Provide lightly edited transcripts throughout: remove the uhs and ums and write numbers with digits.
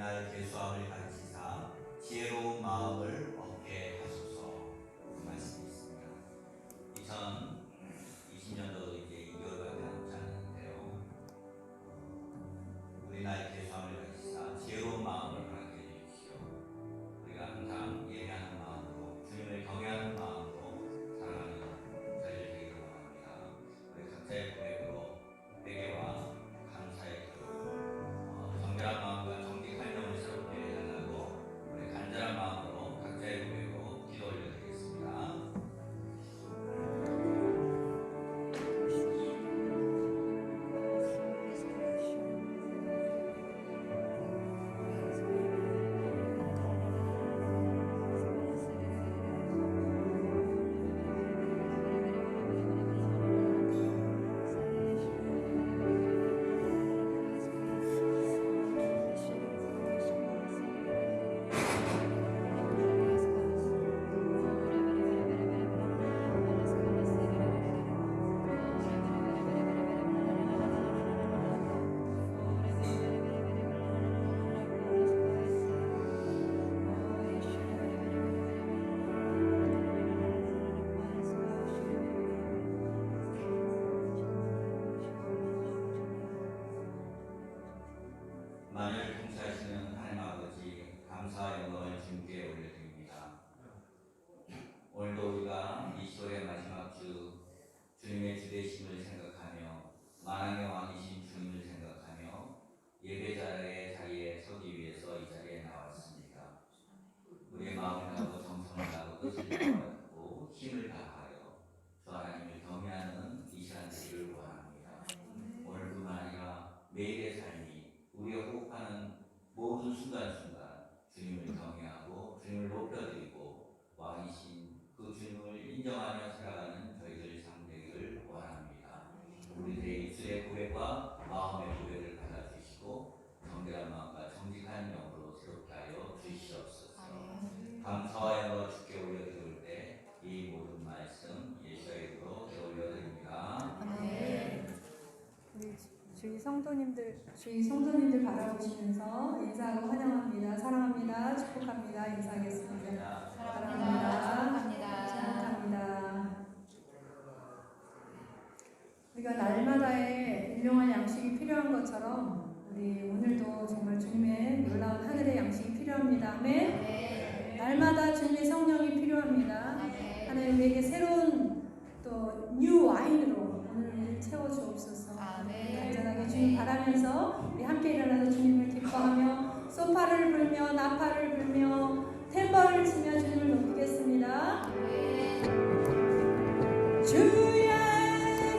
우리나라의 죄수함을 가르치사 지혜로운 마음을 얻게 하소서. 그 말씀이 있습니다. 2020년도도 이제 2개월밖에 남지 않았는데요. 우리나라의 죄수함을 가르치사 지혜로운 마음을 갖게 해주십시오. 우리가 항상 예배하는 마음으로 주님을 경외하는 마음으로 살아가는 저희들 되기를 원합니다. 우리 각자의 고백으로 회개와 감사의 기도, 정결한 마음과 정직한 영을 새롭게 해달라고 우리 간절한 마음으로 각자의 고백으로 기도 올려드리겠습니다. 만일 통치하시는 하나님 아버지, 감사와 영광을 주님께 올려드립니다. 오늘도 우리가 이 10월의 마지막 주 주님의 주되심을 생각하며 만왕의 왕이신 주님을 생각하며 예배자의 자리에 서기 위해서 이 자리에 나왔습니다. 우리의 마음을 다하고 정성을 다하고 뜻을 다하고 힘을 다하여 주 하나님을 경외하는 이 시간 되기를 원합니다. 오늘뿐만 아니라 매일의 삶이 우리가 호흡하는 모든 순간순간 주님을 경외하고 주님을 높여드리고 왕이신 그 주님을 인정하며 살아가는 저희들 삶 되기를 원합니다. 우리들의 입술의 고백과 마음의 고백을 받아주시고 정결한 마음과 정직한 영으로 새롭게 하여 주시옵소서. 감사와 영광을 주께 올려드릴 때 이 모든 말씀 예수의 이름으로 올려드립니다. 주위 성도님들 바라보시면서 인사하고 환영합니다. 사랑합니다. 축복합니다. 인사하겠습니다. 사랑합니다. 축복합니다. 우리가 날마다의 일용할 양식이 필요한 것처럼 우리 오늘도 정말 주님의 놀라운 하늘의 양식이 필요합니다. 아멘. 날마다 주님의 성령이 필요합니다. 하나님 우리에게 새로운 또 뉴 와인으로 오늘 채워주옵소서. 간절하게 주님 바라면서 우리 함께 일어나서 주님을 기뻐하며 소파를 불며 나팔을 불며 탬버를 치며 주님을 높이겠습니다. 주의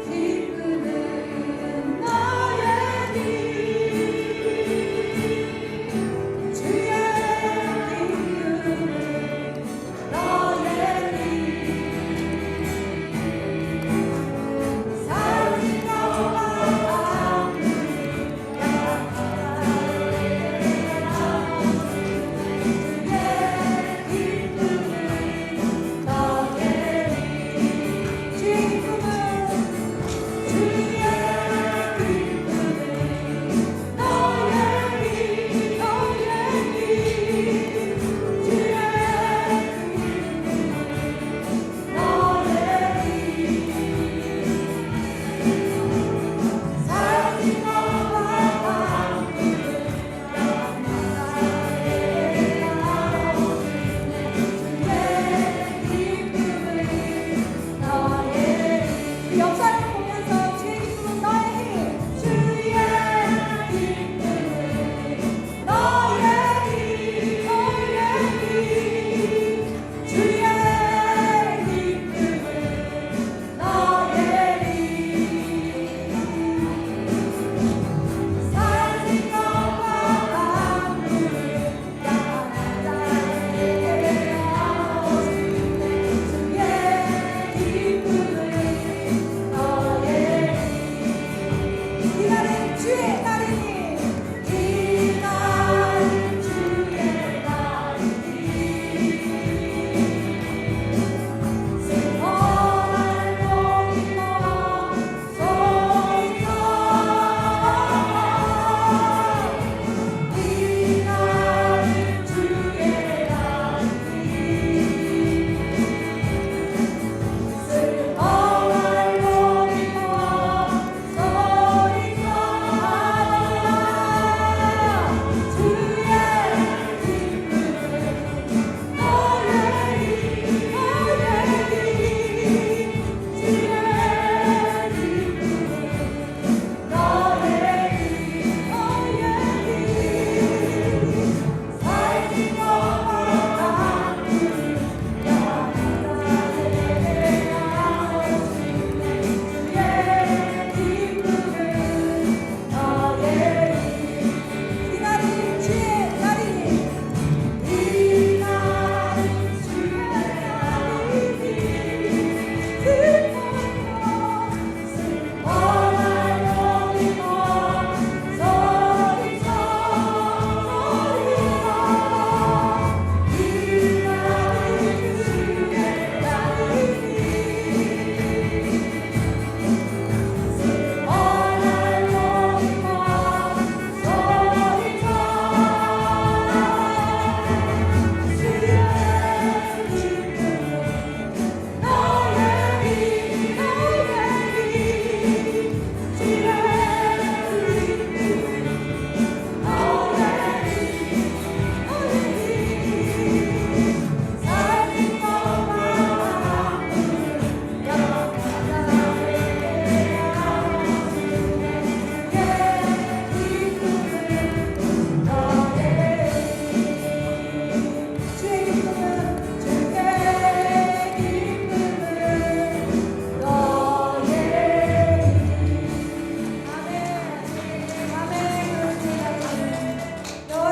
기쁨은 너의 길, 주의 기쁨은 너의 길, 사랑이 너와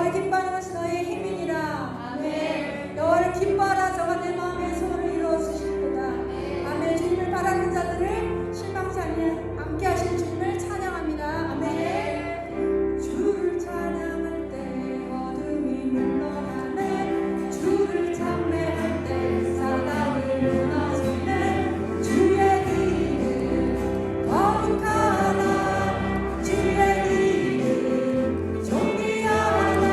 여호와를 기뻐하는 것이 너희의 힘이니라. 아멘. 여호와를 기뻐하라. 저가 내 마음의 소원을 이루어 주시리로다. 아멘. 주님을 바라는 자들을 실망치 않게 하신 주님을 찬양합니다. 아멘. 주를 찬양할 때 어둠이 물러가네. 주를 찬美할 때 사단을 무너지네. 주의 이름 거룩하다. 주의 이름 존귀하다.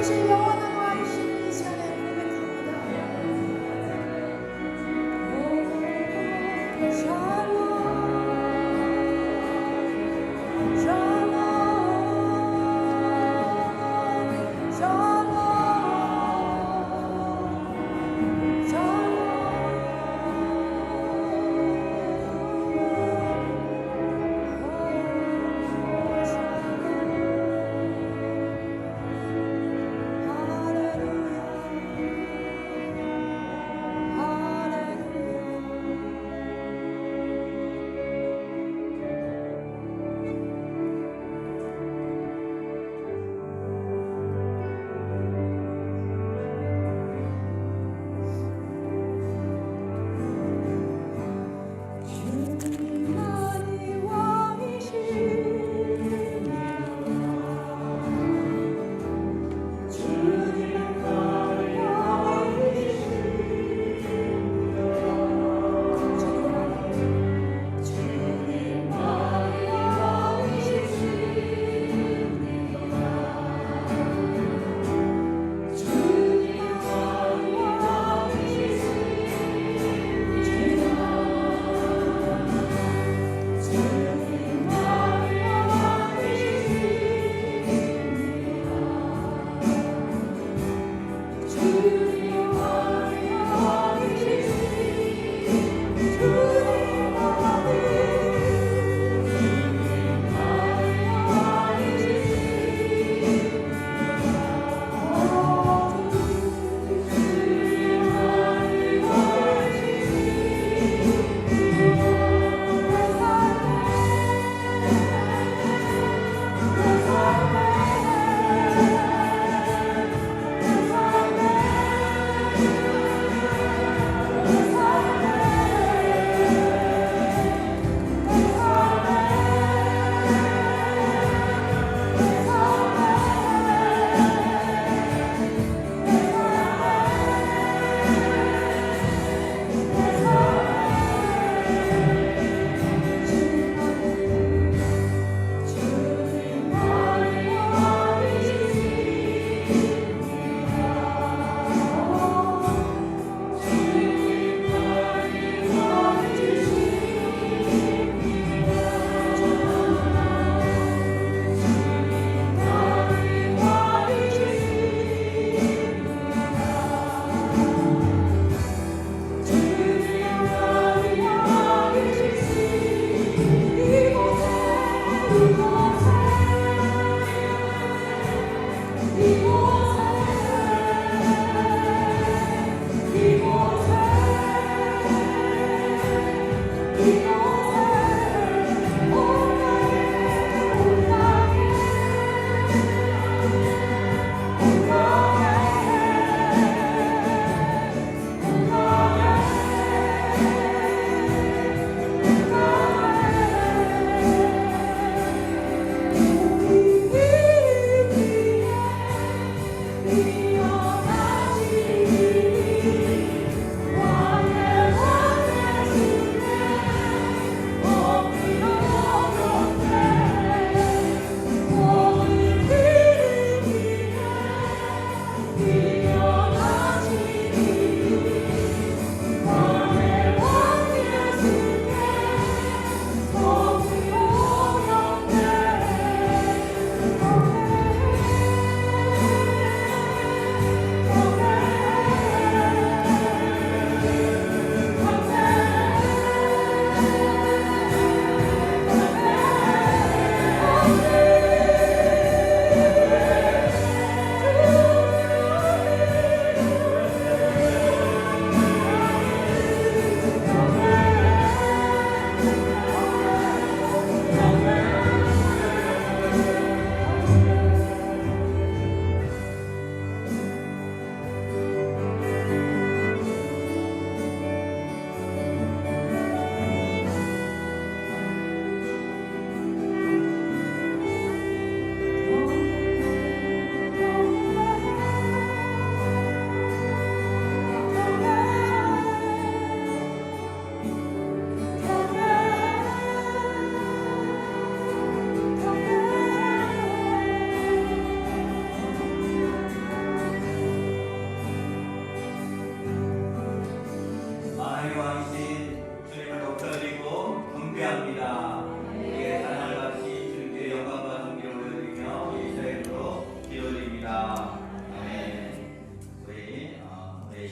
당신 영원한 왕이신 이 시간에 고백합니다. 오, 샬롬, 샬롬, 샬롬, 샬롬.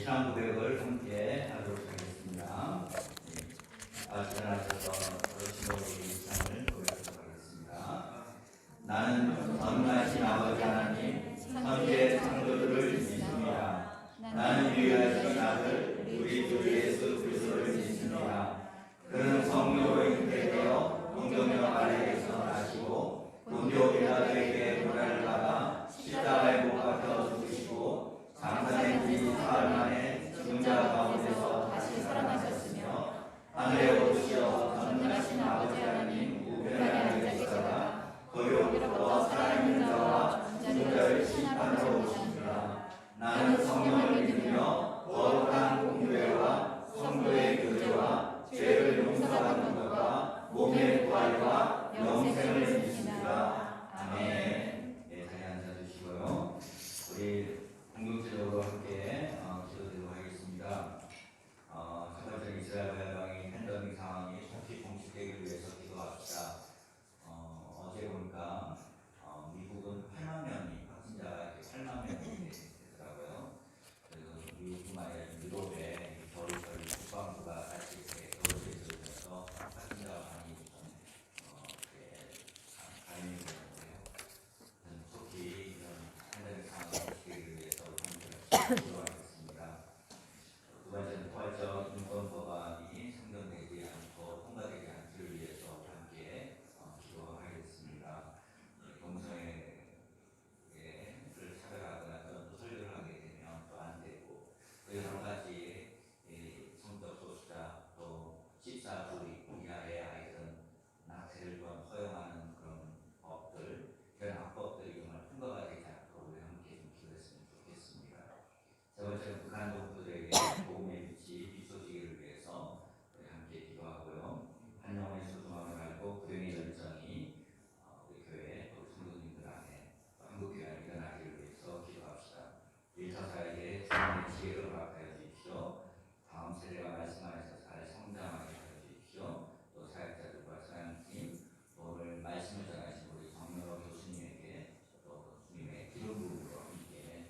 신앙 고백을 함께 하도록 하겠습니다. 일어나셔서 신앙의 신앙을 고백하도록 하겠습니다. 나는 전능하신 아버지 하나님 삼위의 창조주를 믿습니다. 나는 유일하신 아들 우리 주 예수 그리스도를 믿습니다. 그는 성령으로 잉태되어 동정녀 마리아에서 나시고 본디오 빌라도에게 고난을 받아 십자가에 못 박혀 죽으시고 장사된 지 사흘 만에 죽은 자 가운데서 다시 살아나셨으며 하늘에 오르시어 전능하신 아버지 하나님 우편에 앉아 계시다가 거기로부터 살아있는 자와 죽은 자를 심판하러 오십니다. 나는 성령을 믿으며 거룩한 공교회와 성도의 교제와 죄를 용서받는 것과 몸의 부활과 영생을 믿습니다. 아멘. 네, 자리 앉아주시고요. 우리 공동체적으로 함께 기도드리도록 하겠습니다. 첫 번째 이스라엘 해방이 팬데믹 상황이 속히 종식되기 위해서 기도합시다. 어제 보니까 미국은 8만 명이 확진자가 8만 명이 되더라고요. 그래서 미국뿐만 아니라 유럽에 겨울철 국방부가 다시 겨울에 들어서 확진자가 많이 감염이 되는데요. 속히 이런 팬데믹 상황을 속히되기 위해서 기도하겠습니다. 두 번째는 포괄적 인권 법안이 상정되지 않고 통과되지 않기를 위해서 함께 기도하겠습니다. 동성애를 차별하거나 또 설교를 하게 되면 또 안 되고 또 여러 가지 성적 소수자 또 14주 이하의 아이들은 낙태를 좀 허용하는 그런 법들 그런 악법들이 정말 통과가 되지 않도록 우리 함께 좀 기도했으면 좋겠습니다. 세 번째는 북한 동포들에게 복음의 빛이 비춰지기를 위해서 우리 함께 기도하고요. 한 영혼의 소중함을 알고 불행의 열정이 우리 교회 또 성도님들 안에 한국교회 안에 일어나기를 위해서 기도합시다. 일터사에게 주님의 지혜를 허락하여 주십시오. 다음 세대가 말씀 안에서 잘 성장하게 하여 주십시오. 또 사역자들과 사역팀 오늘 말씀을 전하신 우리 정명호 교수님에게 또 주님의 기름 부음으로 함께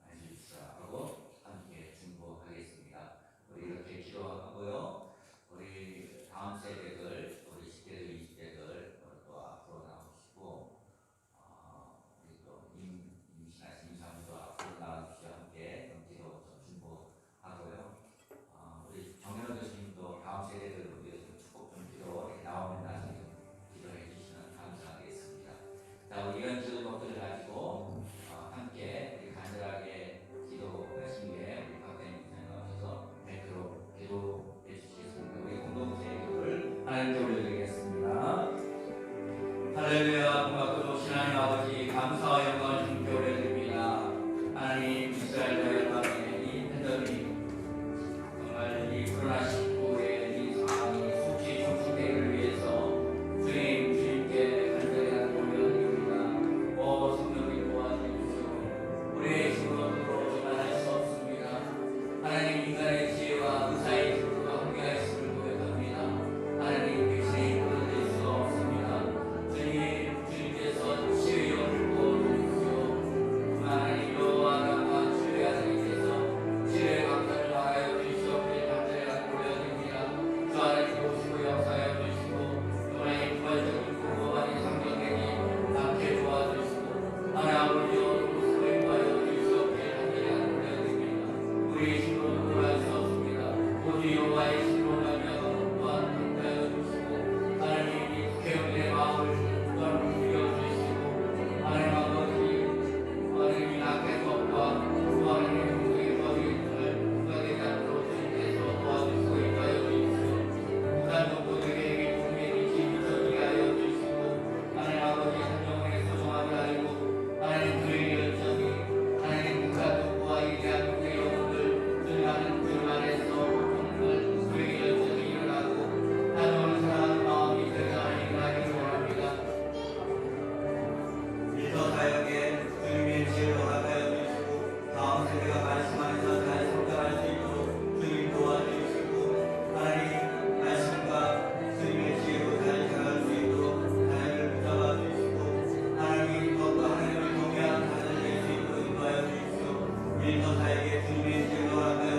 해주시라 하고 함께 중보하겠습니다. 우리 이렇게 기도하고요. 우리 다음 세대들, 우리 10대들, 20대들 또 앞으로 나오시고 우리 또 임신하신 임산부도 앞으로 나와주시고 함께 기도 중보하고요. 우리 정현호 교수님도 다음 세대들을 위해서 축복 좀 기도 이렇게 나오면 나중에 좀 기도해 주시면 감사하겠습니다. 자, 우리 이런 기도법들을 가지고 함께 우리 간절하게 기도하신 후에 우리 박사님 나오셔서 대표로 기도해 주시겠습니다. 우리 공동체 기도를 하나님께 올려드리겠습니다. 할렐루야. 고맙고 좋으신 하나님 아버지 감사와 영광을 주님께 올려드립니다. 하나님 이스라엘 열방의 이 팬데믹 정말 이 코로나19의 이 상황이 속히 종식되기를 위해서 주님께 간절히 올려드립니다. 성령님 도와주십시오. 우리의 힘으로 정말 할 수 없습니다. 하나님 인간의 지혜와 의사의 힘으로 함께하심을 고백합니다. 하나님 귀신의 힘으로 될 수 없습니다. 주님께서 치유의 영을 부어주십시오. 하나님 여호와가 치유의 하나님께서 치유의 감사를 말하여 주시옵기를 간절히 올려드립니다. 주 하나님 오시고 역사하여 주시고 하나님 부활적인 구원이 상정되니 함께 도와주시고 하나님 아버지여 소임하여 주시옵기를 간절히 올려드립니다. 우리의 힘으로 구할 수 없습니다. 오직 여호와의 힘으로 말미암아 또한 함께하여 주시고 하나님 이 국회의원들의 마음을 또한 움직여 주시고 하나님 아버지 하나님 이 낙태법과 또 하나님 공동의 법이 통과되지 않도록 주님께서 도와주시고 인도하여 주십시오. 북한 동포들에게 국민의 빛이 비춰지게 하여 주시고 하나님 아버지 한 영혼의 소중함을 알고 하나님 그의 열정이 하나님 북한 동포와 이 대한민국의 영혼을 주님하는 그 안에서 정말 그의 열정이 일어나고 한 영혼을 사랑하는 마음이 되어가는 일어나기를 원합니다. 일터 사역에 주님의 지혜를 허락하여 주시고 다음 세대가 말씀 안에서 잘 성장할 수 있도록 주님 도와주시고 하나님 말씀과 주님의 지혜로 잘 자랄 수 있도록 하나님을 붙잡아 주시고 하나님 또 하나님을 경외하는 자들 될 수 있도록 인도하여 주십시오. 일터 사역에 주님의 지혜를 허락하여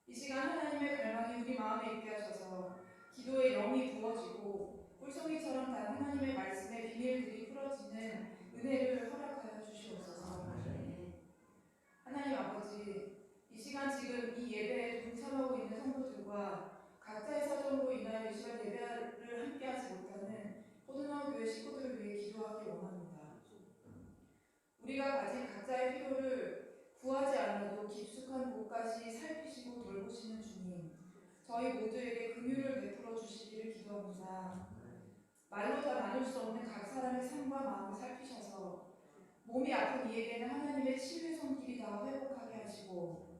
이 시간 하나님의 갈망이 우리 마음에 있게 하셔서 기도의 영이 부어지고 물송이처럼 단 하나님의 말씀에 비밀들이 풀어지는 은혜를 허락하여 주시옵소서. 하나님 아버지, 이 시간 지금 이 예배에 동참하고 있는 성도들과 각자의 사정으로 인하여 이 시간 예배를 함께하지 못하는 포도나무 교회 식구들을 위해 기도하기 원합니다. 우리가 가진 각자의 필요를 구하지 않아도 깊숙한 곳까지 살피시고 돌보시는 주님, 저희 모두에게 긍휼을 베풀어 주시기를 기도합니다. 말로 다 나눌 수 없는 각 사람의 삶과 마음을 살피셔서 몸이 아픈 이에게는 하나님의 치유의 손길이 다 회복하게 하시고,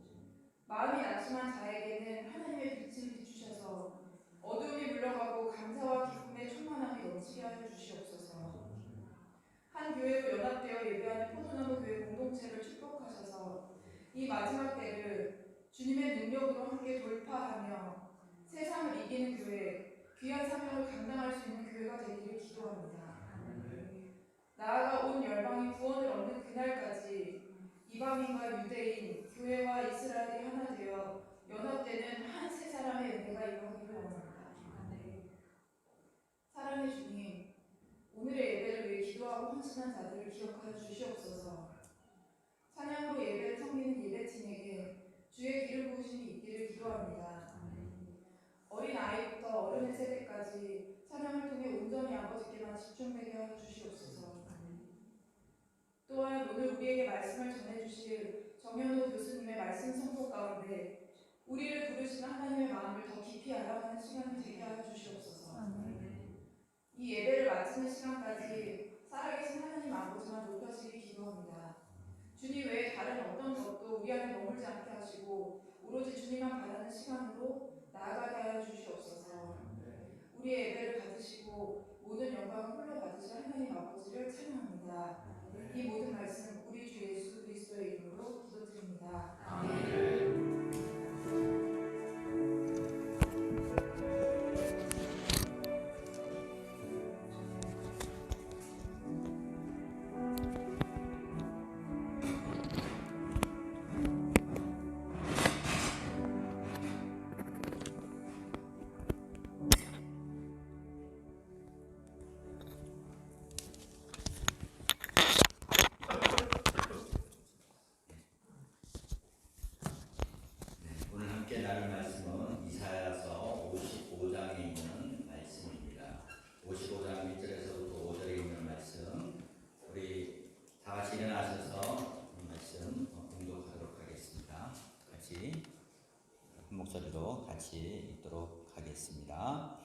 마음이 낙심한 자에게는 하나님의 빛을 비추셔서 어두움이 물러가고 감사와 기쁨의 충만함이 넘치게 하여 주시옵소서. 한 교회로 연합되어 예배하는 포도나무 교회 공동체를 축복하셔서 이 마지막 때를 주님의 능력으로 함께 돌파하며 세상을 이기는 교회, 귀한 사명을 감당할 수 있는 교회가 되기를 기도합니다. 나아가 온 열방이 구원을 얻는 그날까지 이방인과 유대인, 교회와 이스라엘이 하나 되어 연합되는 한 세 사람의 은혜가 임하기를 원합니다. 사랑의 주님, 오늘의 예배를 위해 기도하고 헌신한 자들을 기억하여 주시옵소서. 찬양으로 예배를 섬기는 예배팀에게 주의 기름 부으심이 있기를 기도합니다. 어린 아이부터 어른의 세대까지 찬양을 통해 온전히 아버지께만 집중되게 하여 주시옵소서. 또한 오늘 우리에게 말씀을 전해주실 정현호 교수님의 말씀 선포 가운데 우리를 부르시는 하나님의 마음을 더 깊이 알아가는 시간이 되게 하여 주시옵소서. 이 예배를 마치는 시간까지 살아계신 하나님 아버지만 높여지기 기도합니다. 주님 외에 다른 어떤 것도 우리 안에 머물지 않게 하시고 오로지 주님만 바라는 시간으로 나아가게 하여 주시옵소서. 우리의 예배를 받으시고 모든 영광을 홀로 받으실 하나님 아버지를 찬양합니다. 이 모든 말씀 우리 주 예수 그리스도의 이름으로 기도드립니다. 아멘. 오늘 함께 나눌 말씀은 이사야서 55장에 있는 말씀입니다. 55장 1절에서부터 5절에 있는 말씀, 우리 다 같이 일어나셔서 이 말씀 공독하도록 하겠습니다. 같이 한 목소리로 같이 읽도록 하겠습니다.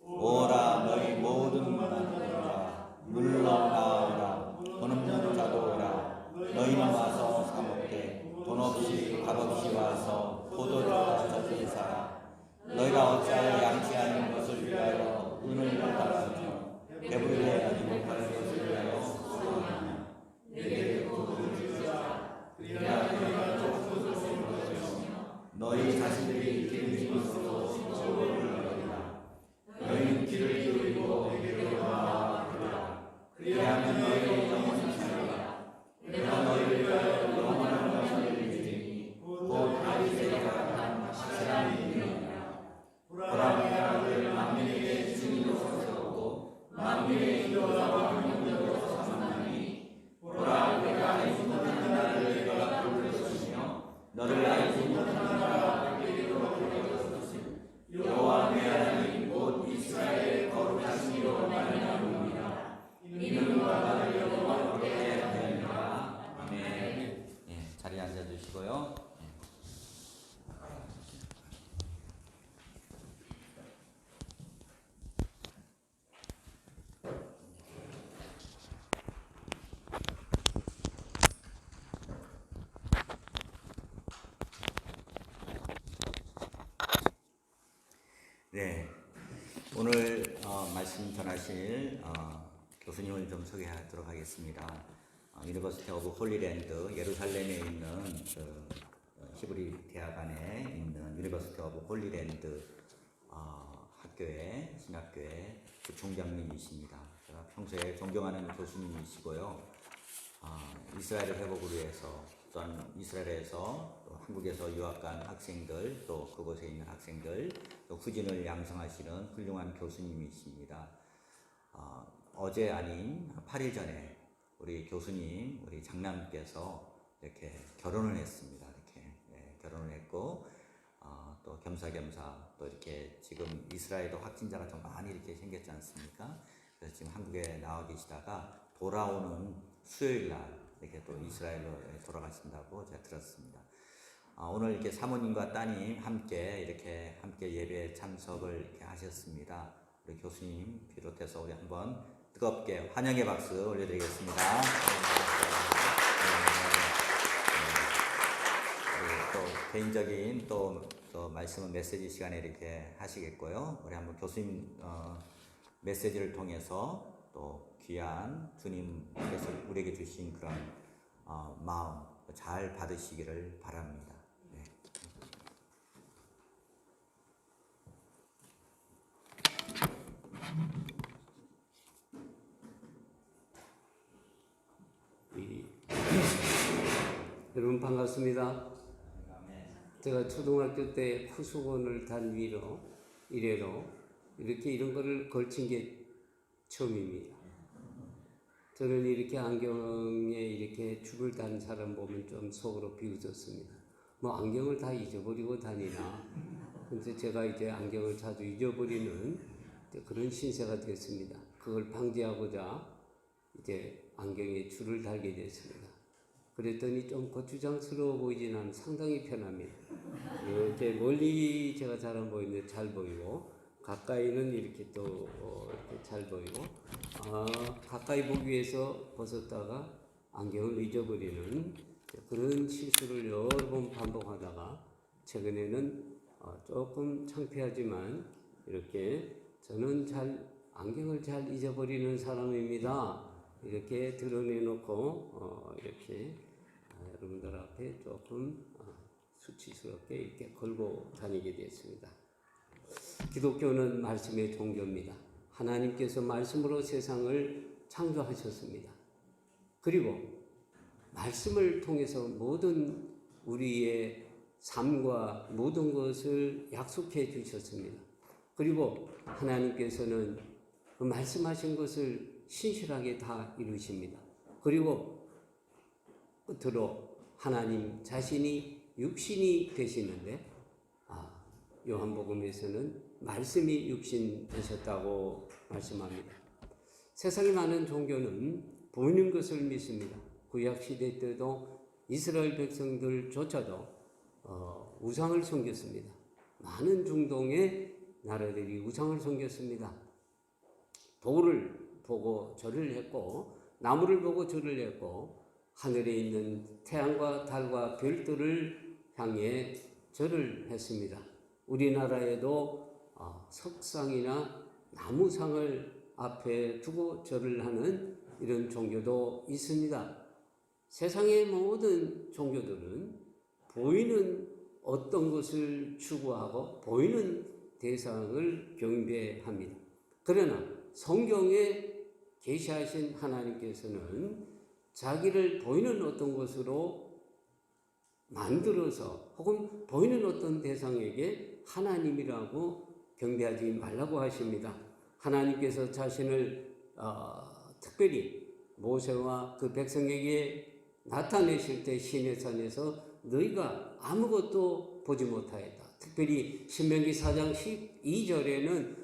오라 너희 모든 문화들아 물러나오라. 돈 없는 자도 오라. 너희는 와서 사먹되 돈 없이 값 없이 와서 포도를 가져다 사라. 너희가 어찌하여 양치하는 것을 위하여 은을 받아주며 배불리 하지 못할 것을 위하여 소원하냐. 내게 도움을 주자. 그래야 너희가 족속을 것이며 너희 자신들이 기름짐으로 신조를 얻으리라. 너희는 귀를 기울이고 내게로 나아가라. 그리하면 너희의 영혼이 살리라. 내가 너희를 위하여 영원한 것을 주리니 곧 다윗에게 한 확실한 이름이니라. 보라 내가 너희를 만민에게 주인으로 세우고 만민의 인도와 왕님으로 삼으나니 보라 내가 알지 못하는 나라를 내가 부를 것이며 너를 알지 못하는 나라가 너희로 부를 것이며 여호와 내 하나님 곧 이스라엘의 거룩하심으로 말미암으리라. 이는 너가 영원하게 하리라. 아멘. 자리에 앉아주시고요. 네, 오늘 말씀 전하실 교수님을 좀 소개하도록 하겠습니다. 유니버시티 오브 홀리랜드 예루살렘에 있는 히브리 대학 안에 있는 유니버시티 오브 홀리랜드 학교의 신학교의 총장님이십니다. 제가 평소에 존경하는 교수님이시고요. 이스라엘 회복을 위해서 또한 이스라엘에서 또 한국에서 유학 간 학생들 또 그곳에 있는 학생들 또 후진을 양성하시는 훌륭한 교수님이십니다. 어제 아닌 8일 전에 우리 교수님, 우리 장남께서 이렇게 결혼을 했습니다. 이렇게 결혼을 했고 또 겸사겸사 또 이렇게 지금 이스라엘도 확진자가 좀 많이 이렇게 생겼지 않습니까? 그래서 지금 한국에 나와 계시다가 돌아오는 수요일 날 이렇게 또 이스라엘로 돌아가신다고 제가 들었습니다. 오늘 이렇게 사모님과 따님 함께 예배에 참석을 이렇게 하셨습니다. 우리 교수님 비롯해서 우리 한번 뜨겁게 환영의 박수 올려드리겠습니다. 또 개인적인 또 말씀은 메시지 시간에 이렇게 하시겠고요. 우리 한번 교수님 메시지를 통해서 또 귀한 주님께서 우리에게 주신 그런 마음 잘 받으시기를 바랍니다. 여러분 반갑습니다. 제가 초등학교 때 후수건을 단 이래로 이렇게 이런 거를 걸친 게 처음입니다. 저는 이렇게 안경에 이렇게 줄을 단 사람 보면 좀 속으로 비웃었습니다. 뭐 안경을 다 잊어버리고 다니나. 근데 제가 이제 안경을 자주 잊어버리는 그런 신세가 됐습니다. 그걸 방지하고자 이제 안경에 줄을 달게 됐습니다. 그랬더니 좀 거추장스러워 보이진 않은 상당히 편합니다. 이렇게 멀리 제가 잘 안 보이는데 잘 보이고 가까이는 이렇게 또 이렇게 잘 보이고 가까이 보기 위해서 벗었다가 안경을 잊어버리는 그런 실수를 여러 번 반복하다가 최근에는 조금 창피하지만 이렇게 저는 안경을 잘 잊어버리는 사람입니다. 이렇게 드러내놓고 이렇게 여러분들 앞에 조금 수치스럽게 이렇게 걸고 다니게 됐습니다. 기독교는 말씀의 종교입니다. 하나님께서 말씀으로 세상을 창조하셨습니다. 그리고 말씀을 통해서 모든 우리의 삶과 모든 것을 약속해 주셨습니다. 그리고 하나님께서는 그 말씀하신 것을 신실하게 다 이루십니다. 그리고 끝으로 하나님 자신이 육신이 되시는데 요한복음에서는 말씀이 육신 되셨다고 말씀합니다. 세상에 많은 종교는 보이는 것을 믿습니다. 구약시대 때도 이스라엘 백성들조차도 우상을 섬겼습니다. 많은 중동의 나라들이 우상을 섬겼습니다. 돌을 보고 절을 했고 나무를 보고 절을 했고 하늘에 있는 태양과 달과 별들을 향해 절을 했습니다. 우리나라에도 석상이나 나무상을 앞에 두고 절을 하는 이런 종교도 있습니다. 세상의 모든 종교들은 보이는 어떤 것을 추구하고 보이는 대상을 경배합니다. 그러나 성경에 계시하신 하나님께서는 자기를 보이는 어떤 것으로 만들어서 혹은 보이는 어떤 대상에게 하나님이라고 경배하지 말라고 하십니다. 하나님께서 자신을 특별히 모세와 그 백성에게 나타내실 때 시내산에서 너희가 아무것도 보지 못하였다. 특별히 신명기 4장 12절에는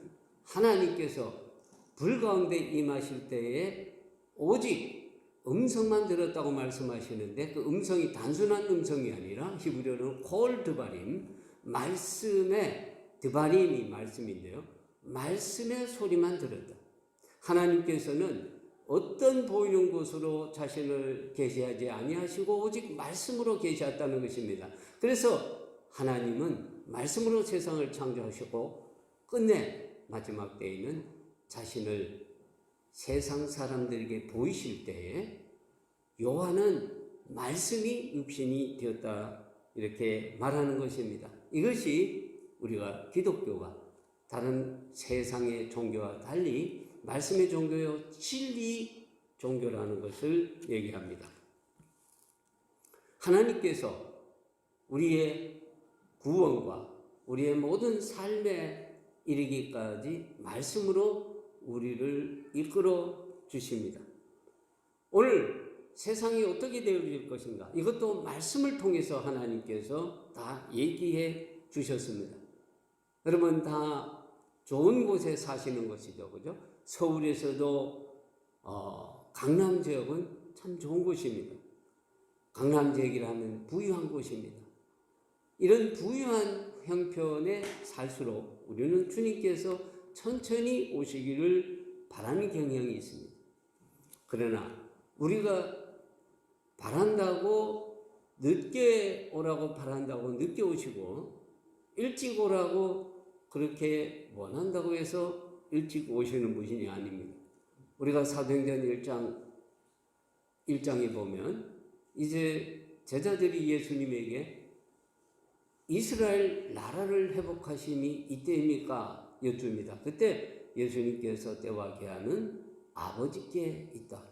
하나님께서 불 가운데 임하실 때에 오직 음성만 들었다고 말씀하시는데 그 음성이 단순한 음성이 아니라 히브리어로는 콜 드바림, 말씀의 드바림이 말씀인데요. 말씀의 소리만 들었다. 하나님께서는 어떤 보이는 것으로 자신을 계시하지 아니하시고 오직 말씀으로 계시했다는 것입니다. 그래서 하나님은 말씀으로 세상을 창조하셨고 끝내 마지막 때에는 자신을 세상 사람들에게 보이실 때에 요한은 말씀이 육신이 되었다 이렇게 말하는 것입니다. 이것이 우리가 기독교가 다른 세상의 종교와 달리 말씀의 종교요 진리 종교라는 것을 얘기합니다. 하나님께서 우리의 구원과 우리의 모든 삶에 이르기까지 말씀으로 우리를 이끌어 주십니다. 오늘 세상이 어떻게 되어질 것인가? 이것도 말씀을 통해서 하나님께서 다 얘기해 주셨습니다. 여러분 다 좋은 곳에 사시는 것이죠. 그죠? 서울에서도 강남 지역은 참 좋은 곳입니다. 강남 지역이라면 부유한 곳입니다. 이런 부유한 형편에 살수록 우리는 주님께서 천천히 오시기를 바라는 경향이 있습니다. 그러나 우리가 바란다고 늦게 오라고 바란다고 늦게 오시고 일찍 오라고 그렇게 원한다고 해서 일찍 오시는 분이 아닙니다. 우리가 사도행전 1장에 보면 이제 제자들이 예수님에게 이스라엘 나라를 회복하심이 이때입니까? 여쭙니다. 그때 예수님께서 때와 기한은 아버지께 있다.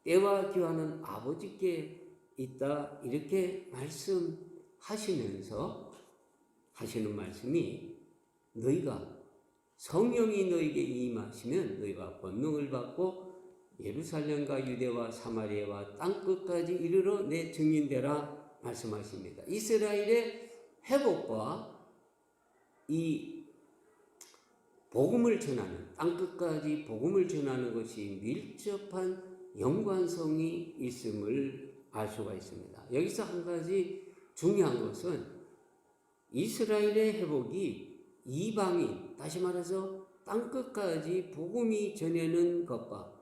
때와 기한은 아버지께 있다. 이렇게 말씀하시면서 하시는 말씀이 너희가 성령이 너희에게 임하시면 너희가 권능을 받고 예루살렘과 유대와 사마리아와 땅끝까지 이르러 내 증인되라 말씀하십니다. 이스라엘의 회복과 이 복음을 전하는 땅끝까지 복음을 전하는 것이 밀접한 연관성이 있음을 알 수가 있습니다. 여기서 한 가지 중요한 것은 이스라엘의 회복이 이방인, 다시 말해서 땅끝까지 복음이 전하는 것과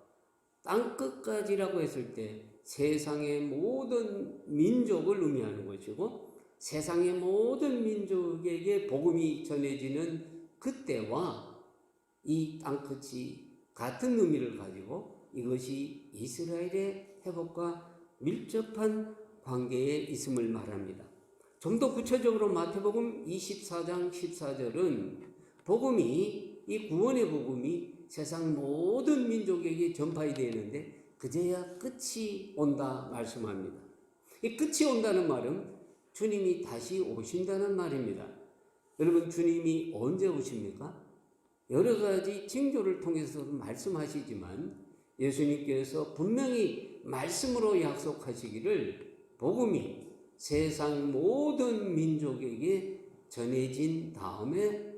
땅끝까지라고 했을 때 세상의 모든 민족을 의미하는 것이고 세상의 모든 민족에게 복음이 전해지는 그때와 이 땅끝이 같은 의미를 가지고 이것이 이스라엘의 회복과 밀접한 관계에 있음을 말합니다. 좀 더 구체적으로 마태복음 24장 14절은 복음이 이 구원의 복음이 세상 모든 민족에게 전파해야 되는데 그제야 끝이 온다 말씀합니다. 이 끝이 온다는 말은 주님이 다시 오신다는 말입니다. 여러분 주님이 언제 오십니까? 여러 가지 징조를 통해서 말씀하시지만 예수님께서 분명히 말씀으로 약속하시기를 복음이 세상 모든 민족에게 전해진 다음에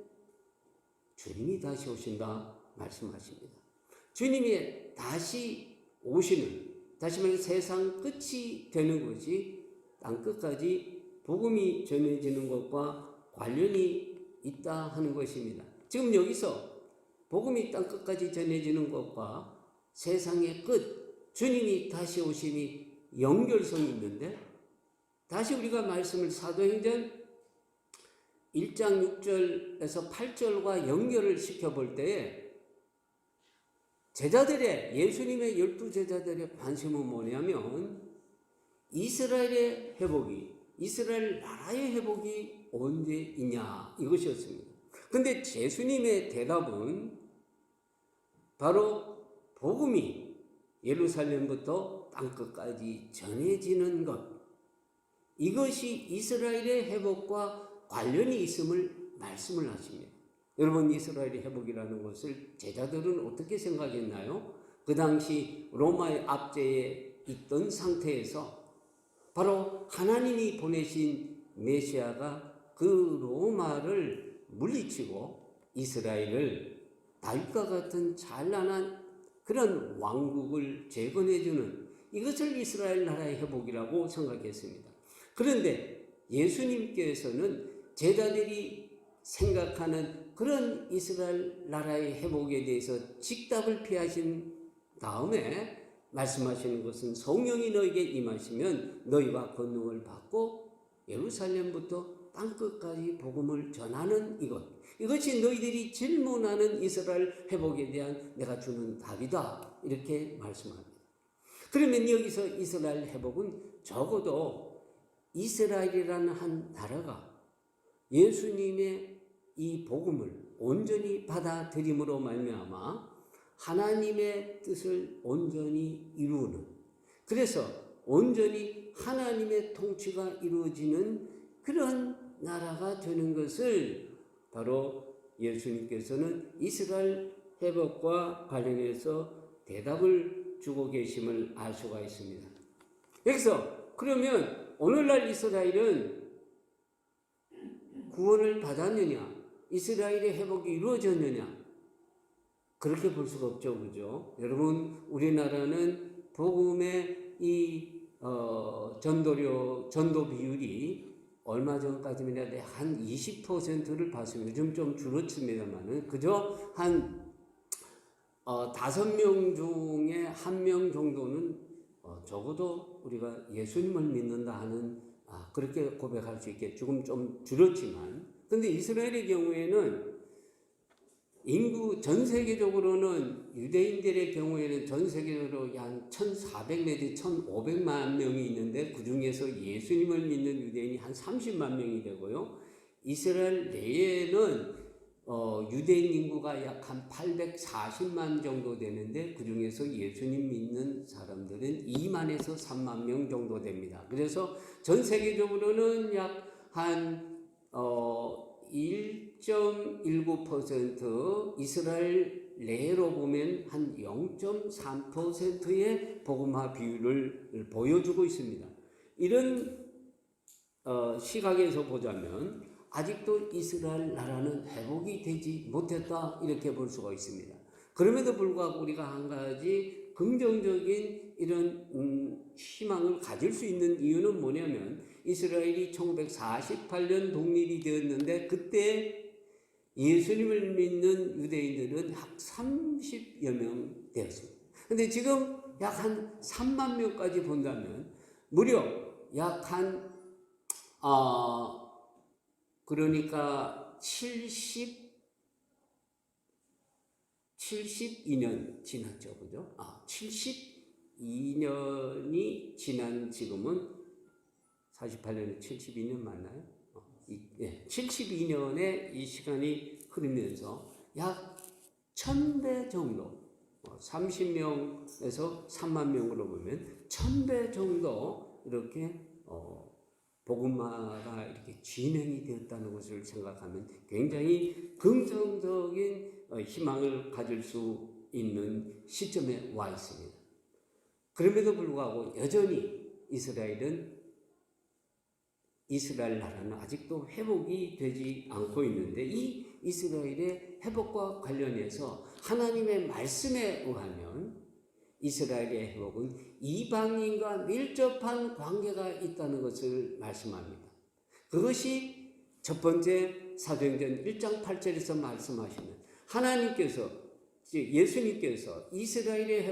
주님이 다시 오신다 말씀하십니다. 주님이 다시 오시는, 다시 말해 세상 끝이 되는 것이 땅끝까지 복음이 전해지는 것과 관련이 있다 하는 것입니다. 지금 여기서 복음이 땅끝까지 전해지는 것과 세상의 끝, 주님이 다시 오심이 연결성이 있는데 다시 우리가 말씀을 사도행전 1장 6절에서 8절과 연결을 시켜볼 때에 제자들의 예수님의 12제자들의 관심은 뭐냐면 이스라엘의 회복이 이스라엘 나라의 회복이 언제 있냐 이것이었습니다. 근데 예수님의 대답은 바로 복음이 예루살렘부터 땅끝까지 전해지는 것 이것이 이스라엘의 회복과 관련이 있음을 말씀을 하십니다. 여러분 이스라엘의 회복이라는 것을 제자들은 어떻게 생각했나요? 그 당시 로마의 압제에 있던 상태에서 바로 하나님이 보내신 메시아가 그 로마를 물리치고 이스라엘을 다윗과 같은 찬란한 그런 왕국을 재건해주는 이것을 이스라엘 나라의 회복이라고 생각했습니다. 그런데 예수님께서는 제자들이 생각하는 그런 이스라엘 나라의 회복에 대해서 직답을 피하신 다음에 말씀하시는 것은 성령이 너에게 임하시면 너희가 권능을 받고 예루살렘부터 땅끝까지 복음을 전하는 이것이 너희들이 질문하는 이스라엘 회복에 대한 내가 주는 답이다 이렇게 말씀합니다. 그러면 여기서 이스라엘 회복은 적어도 이스라엘이라는 한 나라가 예수님의 이 복음을 온전히 받아들임으로 말미암아 하나님의 뜻을 온전히 이루는 그래서 온전히 하나님의 통치가 이루어지는 그런 나라가 되는 것을 바로 예수님께서는 이스라엘 회복과 관련해서 대답을 주고 계심을 알 수가 있습니다. 여기서 그러면 오늘날 이스라엘은 구원을 받았느냐? 이스라엘의 회복이 이루어졌느냐? 그렇게 볼 수가 없죠. 그죠? 여러분, 우리나라는 복음의 이 전도 비율이 얼마 전까지만 해도 한 20%를 봤습니다. 요즘 좀 줄었습니다만은 그저 한 5명 중에 1명 정도는 적어도 우리가 예수님을 믿는다 하는 그렇게 고백할 수 있게 조금 좀 줄었지만, 근데 이스라엘의 경우에는 인구 전 세계적으로는 유대인들의 경우에는 전 세계적으로 한 1,400 내지 1,500만 명이 있는데 그 중에서 예수님을 믿는 유대인이 한 30만 명이 되고요. 이스라엘 내에는 유대인 인구가 약 한 840만 정도 되는데 그 중에서 예수님 믿는 사람들은 2만에서 3만 명 정도 됩니다. 그래서 전 세계적으로는 약 한 1.19% 이스라엘 내로 보면 한 0.3%의 복음화 비율을 보여주고 있습니다. 이런 시각에서 보자면 아직도 이스라엘 나라는 회복이 되지 못했다 이렇게 볼 수가 있습니다. 그럼에도 불구하고 우리가 한 가지 긍정적인 이런 희망을 가질 수 있는 이유는 뭐냐면 이스라엘이 1948년 독립이 되었는데 그때 예수님을 믿는 유대인들은 약 30여 명 되었습니다. 근데 지금 약 한 3만 명까지 본다면 무려 약 한 그러니까 72년 지났죠. 그죠? 72년이 지난 지금은 48년에 72년 맞나요? 72년의 이 시간이 흐르면서 약 1000배 정도, 30명에서 3만 명으로 보면 1000배 정도 이렇게 복음화가 이렇게 진행이 되었다는 것을 생각하면 굉장히 긍정적인 희망을 가질 수 있는 시점에 와 있습니다. 그럼에도 불구하고 여전히 이스라엘 나라는 아직도 회복이 되지 않고 있는데 이 이스라엘의 회복과 관련해서 하나님의 말씀에 의하면 이스라엘의 회복은 이방인과 밀접한 관계가 있다는 것을 말씀합니다. 그것이 첫 번째 사도행전 1장 8절에서 말씀하시는 하나님께서 예수님께서 이스라엘의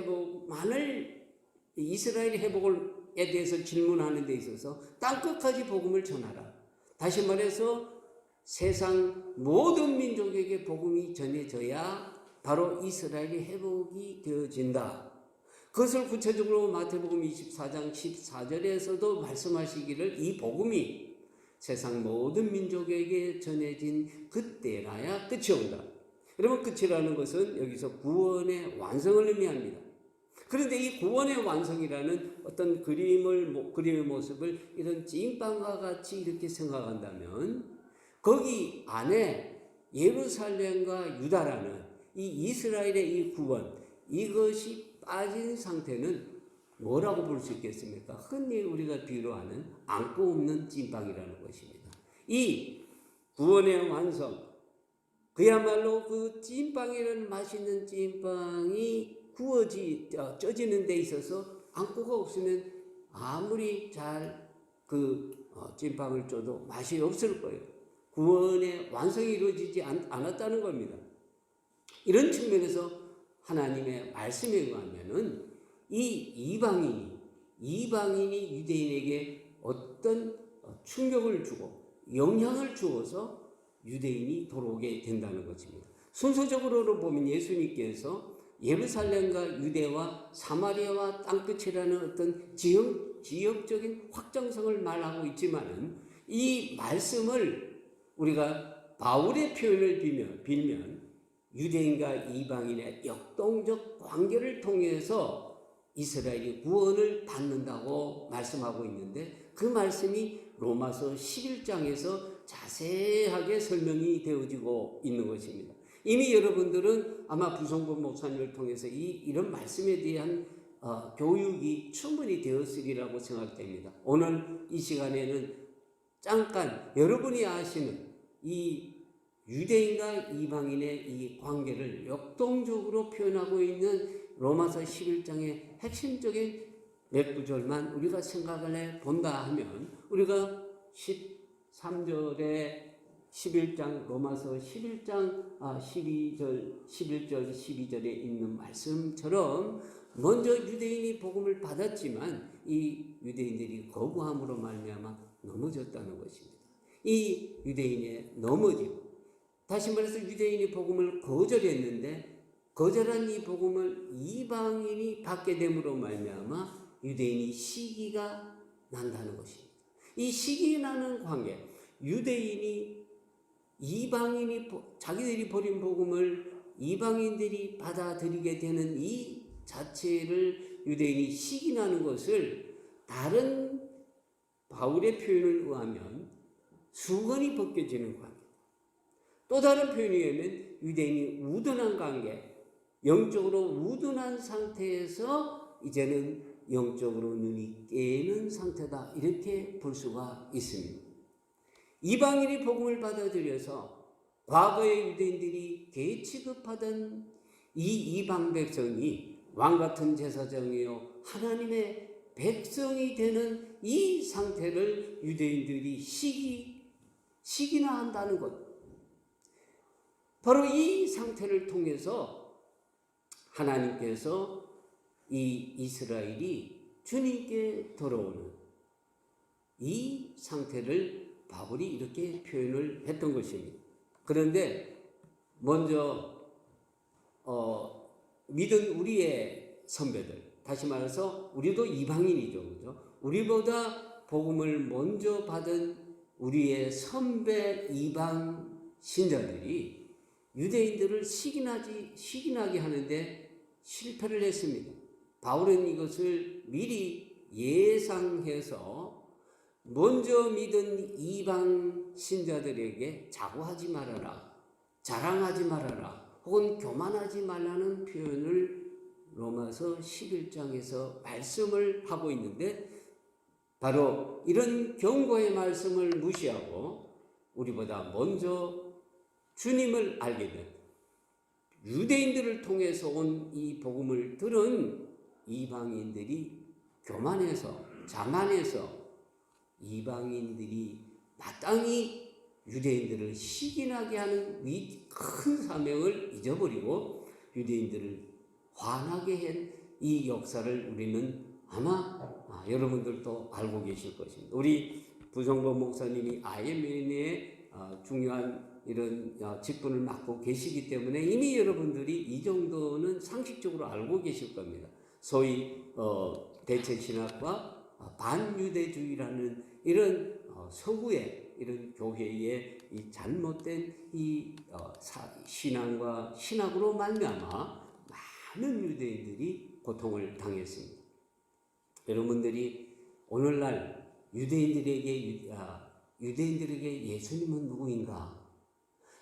회복에 대해서 질문하는 데 있어서 땅끝까지 복음을 전하라. 다시 말해서 세상 모든 민족에게 복음이 전해져야 바로 이스라엘의 회복이 되어진다. 그것을 구체적으로 마태복음 24장 14절에서도 말씀하시기를 이 복음이 세상 모든 민족에게 전해진 그때라야 끝이 온다. 여러분, 끝이라는 것은 여기서 구원의 완성을 의미합니다. 그런데 이 구원의 완성이라는 어떤 그림의 모습을 이런 찐빵과 같이 이렇게 생각한다면 거기 안에 예루살렘과 유다라는 이 이스라엘의 이 구원, 이것이 빠진 상태는 뭐라고 볼 수 있겠습니까? 흔히 우리가 비유하는 안고 없는 찐빵이라는 것입니다. 이 구원의 완성, 그야말로 그 찐빵이라는 맛있는 찐빵이 쪄지는 데 있어서 안고가 없으면 아무리 잘 찐빵을 쪄도 맛이 없을 거예요. 구원의 완성이 이루어지지 않았다는 겁니다. 이런 측면에서 하나님의 말씀에 의하면은 이 이방인이 유대인에게 어떤 충격을 주고 영향을 주어서 유대인이 돌아오게 된다는 것입니다. 순서적으로 보면 예수님께서 예루살렘과 유대와 사마리아와 땅끝이라는 어떤 지역적인 확장성을 말하고 있지만은 이 말씀을 우리가 바울의 표현을 빌면 유대인과 이방인의 역동적 관계를 통해서 이스라엘이 구원을 받는다고 말씀하고 있는데 그 말씀이 로마서 11장에서 자세하게 설명이 되어지고 있는 것입니다. 이미 여러분들은 아마 부성보 목사님을 통해서 이런 말씀에 대한 교육이 충분히 되었으리라고 생각됩니다. 오늘 이 시간에는 잠깐 여러분이 아시는 이 유대인과 이방인의 이 관계를 역동적으로 표현하고 있는 로마서 11장의 핵심적인 몇 구절만 우리가 생각을 해 본다 하면, 우리가 13절에 11장 로마서 11장 12절 11절 12절에 있는 말씀처럼 먼저 유대인이 복음을 받았지만 이 유대인들이 거부함으로 말미암아 넘어졌다는 것입니다. 이 유대인의 넘어짐, 다시 말해서 유대인이 복음을 거절했는데 거절한 이 복음을 이방인이 받게 됨으로 말미암아 유대인이 시기가 난다는 것입니다. 이 시기 나는 관계, 유대인이 이방인이 자기들이 버린 복음을 이방인들이 받아들이게 되는 이 자체를 유대인이 시기 나는 것을 다른 바울의 표현을 의하면 수건이 벗겨지는 관계, 또 다른 표현에 의하면 유대인이 우둔한 관계, 영적으로 우둔한 상태에서 이제는 영적으로 눈이 깨는 상태다, 이렇게 볼 수가 있습니다. 이방인이 복음을 받아들여서 과거의 유대인들이 개 취급하던 이 이방 백성이 왕같은 제사장이요 하나님의 백성이 되는 이 상태를 유대인들이 시기나 한다는 것, 바로 이 상태를 통해서 하나님께서 이 이스라엘이 주님께 돌아오는 이 상태를 바울이 이렇게 표현을 했던 것입니다. 그런데 먼저 믿은 우리의 선배들, 다시 말해서 우리도 이방인이죠, 그죠? 우리보다 복음을 먼저 받은 우리의 선배 이방 신자들이 유대인들을 시기나게 하는데 실패를 했습니다. 바울은 이것을 미리 예상해서 먼저 믿은 이방 신자들에게 자고하지 말아라, 자랑하지 말아라, 혹은 교만하지 말라는 표현을 로마서 11장에서 말씀을 하고 있는데, 바로 이런 경고의 말씀을 무시하고 우리보다 먼저 주님을 알게 된 유대인들을 통해서 온 이 복음을 들은 이방인들이 교만해서 자만해서 이방인들이 마땅히 유대인들을 시기나게 하는 이 큰 사명을 잊어버리고 유대인들을 화나게 한 이 역사를 우리는 아마 여러분들도 알고 계실 것입니다. 우리 부성보 목사님이 IMN의 중요한 이런 직분을 맡고 계시기 때문에 이미 여러분들이 이 정도는 상식적으로 알고 계실 겁니다. 소위 대체신학과 반유대주의라는 이런 서구의 이런 교회의 이 잘못된 이 신앙과 신학으로 말미암아 많은 유대인들이 고통을 당했습니다. 여러분들이 오늘날 유대인들에게 예수님은 누구인가?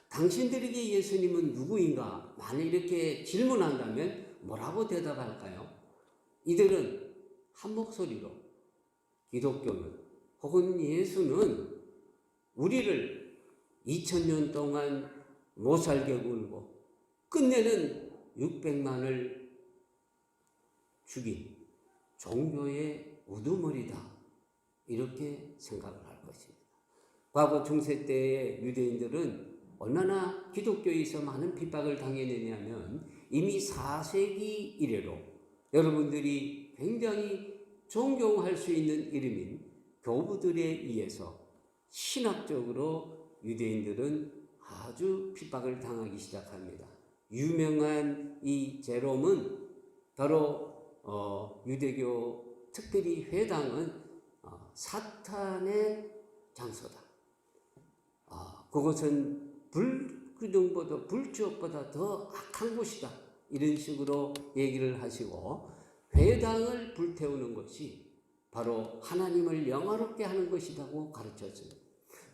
당신들에게 예수님은 누구인가? 만약 이렇게 질문한다면 뭐라고 대답할까요? 이들은 한 목소리로 기독교는 혹은 예수는 우리를 2000년 동안 못 살게 굴고 끝내는 600만을 죽인 종교의 우두머리다, 이렇게 생각을 할 것입니다. 과거 중세 때의 유대인들은 얼마나 기독교에서 많은 핍박을 당했느냐면 이미 4세기 이래로 여러분들이 굉장히 존경할 수 있는 이름인 교부들에 의해서 신학적으로 유대인들은 아주 핍박을 당하기 시작합니다. 유명한 이 제롬은 바로 유대교 특별히 회당은 사탄의 장소다. 그것은 불기둥보다 불지옥보다 더 악한 곳이다, 이런 식으로 얘기를 하시고 회당을 불태우는 것이 바로 하나님을 영화롭게 하는 것이라고 가르쳤습니다.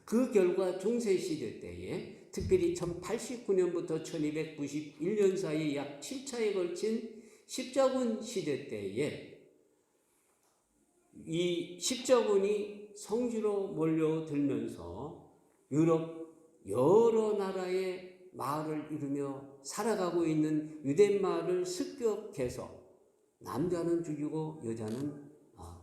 그 결과 중세시대 때에 특별히 1089년부터 1291년 사이 약 7차에 걸친 십자군 시대 때에 이 십자군이 성지로 몰려들면서 유럽 여러 나라의 마을을 이루며 살아가고 있는 유대 마을을 습격해서 남자는 죽이고 여자는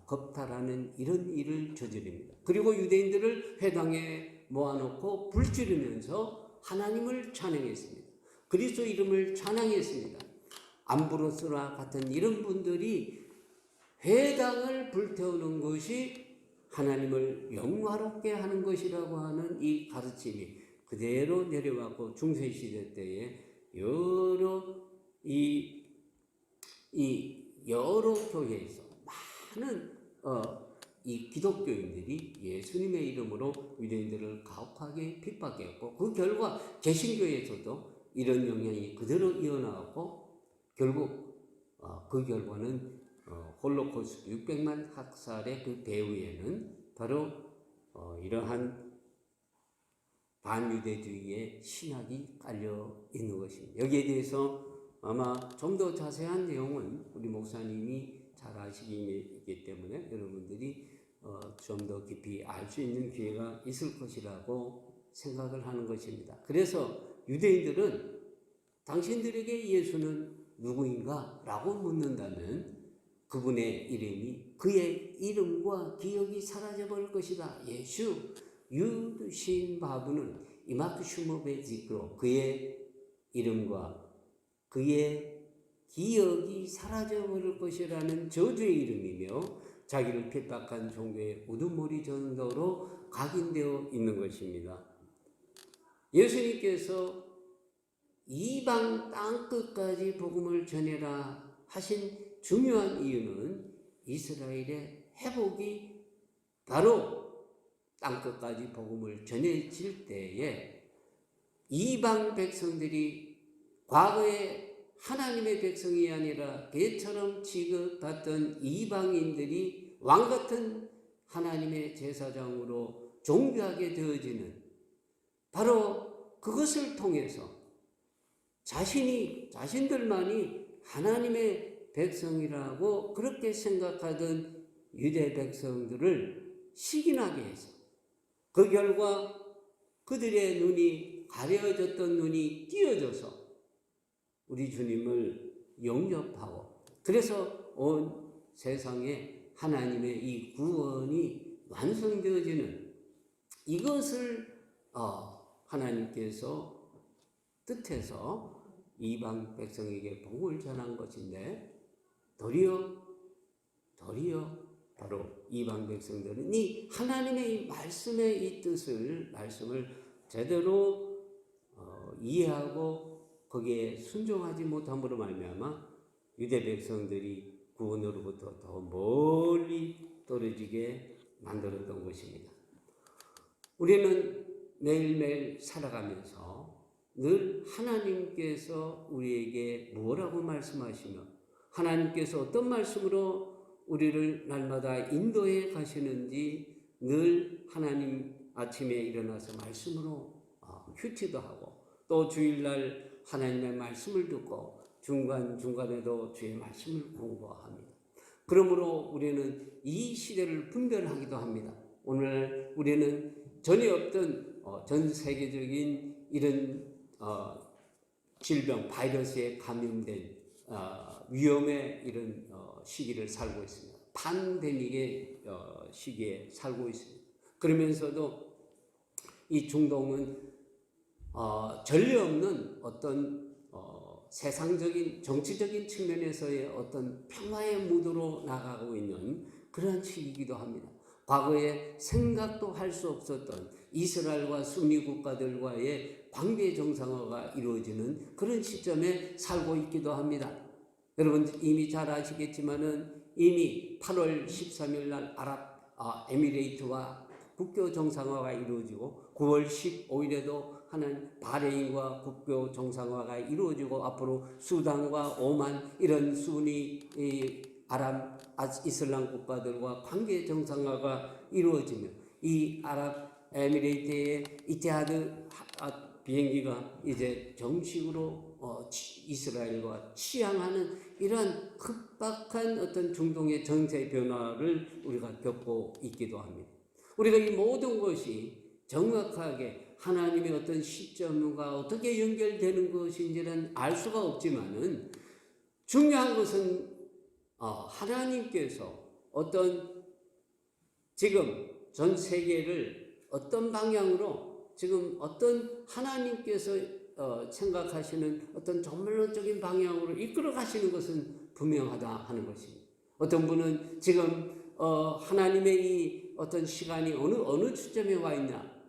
겁탈하는 이런 일을 저지릅니다. 그리고 유대인들을 회당에 모아놓고 불지르면서 하나님을 찬양했습니다. 그리스도 이름을 찬양했습니다. 암브로스와 같은 이런 분들이 회당을 불태우는 것이 하나님을 영화롭게 하는 것이라고 하는 이 가르침이 그대로 내려왔고, 중세시대 때에 여러 교회에서 많은 이 기독교인들이 예수님의 이름으로 유대인들을 가혹하게 핍박했고, 그 결과 개신교에서도 이런 영향이 그대로 이어나갔고, 결국 그 결과는 홀로코스트 600만 학살의 그 배후에는 바로 이러한 반유대주의의 신학이 깔려 있는 것입니다. 여기에 대해서 아마 좀 더 자세한 내용은 우리 목사님이 잘 아시기 때문에 여러분들이 좀 더 깊이 알 수 있는 기회가 있을 것이라고 생각을 하는 것입니다. 그래서 유대인들은 당신들에게 예수는 누구인가? 라고 묻는다면 그분의 이름이 그의 이름과 기억이 사라져버릴 것이다. 예수 유드신 바브는 이마크슈모베지크로 그의 이름과 그의 기억이 사라져버릴 것이라는 저주의 이름이며 자기를 핍박한 종교의 우두머리 정도로 각인되어 있는 것입니다. 예수님께서 이방 땅끝까지 복음을 전해라 하신 중요한 이유는 이스라엘의 회복이 바로 땅끝까지 복음을 전해질 때에 이방 백성들이 과거에 하나님의 백성이 아니라 개처럼 취급받던 이방인들이 왕같은 하나님의 제사장으로 존귀하게 되어지는, 바로 그것을 통해서 자신들만이 하나님의 백성이라고 그렇게 생각하던 유대 백성들을 시기나게 해서 그 결과 그들의 눈이 가려졌던 눈이 띄어져서 우리 주님을 영접하고, 그래서 온 세상에 하나님의 이 구원이 완성되어지는 이것을 하나님께서 뜻해서 이방 백성에게 복음을 전한 것인데, 도리어 바로 이방 백성들은 이 하나님의 말씀의 이 말씀을 제대로 이해하고 거기에 순종하지 못함으로 말미암아 유대 백성들이 구원으로부터 더 멀리 떨어지게 만들었던 것입니다. 우리는 매일매일 살아가면서 늘 하나님께서 우리에게 무엇라고 말씀하시며 하나님께서 어떤 말씀으로 우리를 날마다 인도해 가시는지 늘 하나님 아침에 일어나서 말씀으로 휴티도 하고, 또 주일날 하나님의 말씀을 듣고 중간중간에도 주의 말씀을 공부합니다. 그러므로 우리는 이 시대를 분별하기도 합니다. 오늘 우리는 전에 없던 전 세계적인 이런 질병, 바이러스에 감염된 위험의 이런 시기를 살고 있습니다. 팬데믹의 시기에 살고 있습니다. 그러면서도 이 중동은 전례 없는 어떤 세상적인 정치적인 측면에서의 어떤 평화의 무드로 나가고 있는 그런 시기이기도 합니다. 과거에 생각도 할 수 없었던 이스라엘과 순위 국가들과의 관계 정상화가 이루어지는 그런 시점에 살고 있기도 합니다. 여러분 이미 잘 아시겠지만은 이미 8월 13일 날 에미레이트와 국교 정상화가 이루어지고 9월 15일에도 하는 바레인과 국교 정상화가 이루어지고, 앞으로 수단과 오만 이런 순위 이슬람 국가들과 관계 정상화가 이루어지며 이 에미레이트의 이티하드 비행기가 이제 정식으로 이스라엘과 취항하는 이러한 급박한 어떤 중동의 정세 변화를 우리가 겪고 있기도 합니다. 우리가 이 모든 것이 정확하게 하나님의 어떤 시점과 어떻게 연결되는 것인지는 알 수가 없지만은 중요한 것은 하나님께서 어떤 지금 전 세계를 어떤 방향으로 지금 어떤 하나님께서 생각하시는 어떤 전문론적인 방향으로 이끌어 가시는 것은 분명하다 하는 것입니다. 어떤 분은 지금 하나님의 이 어떤 시간이 어느 시점에 와 있냐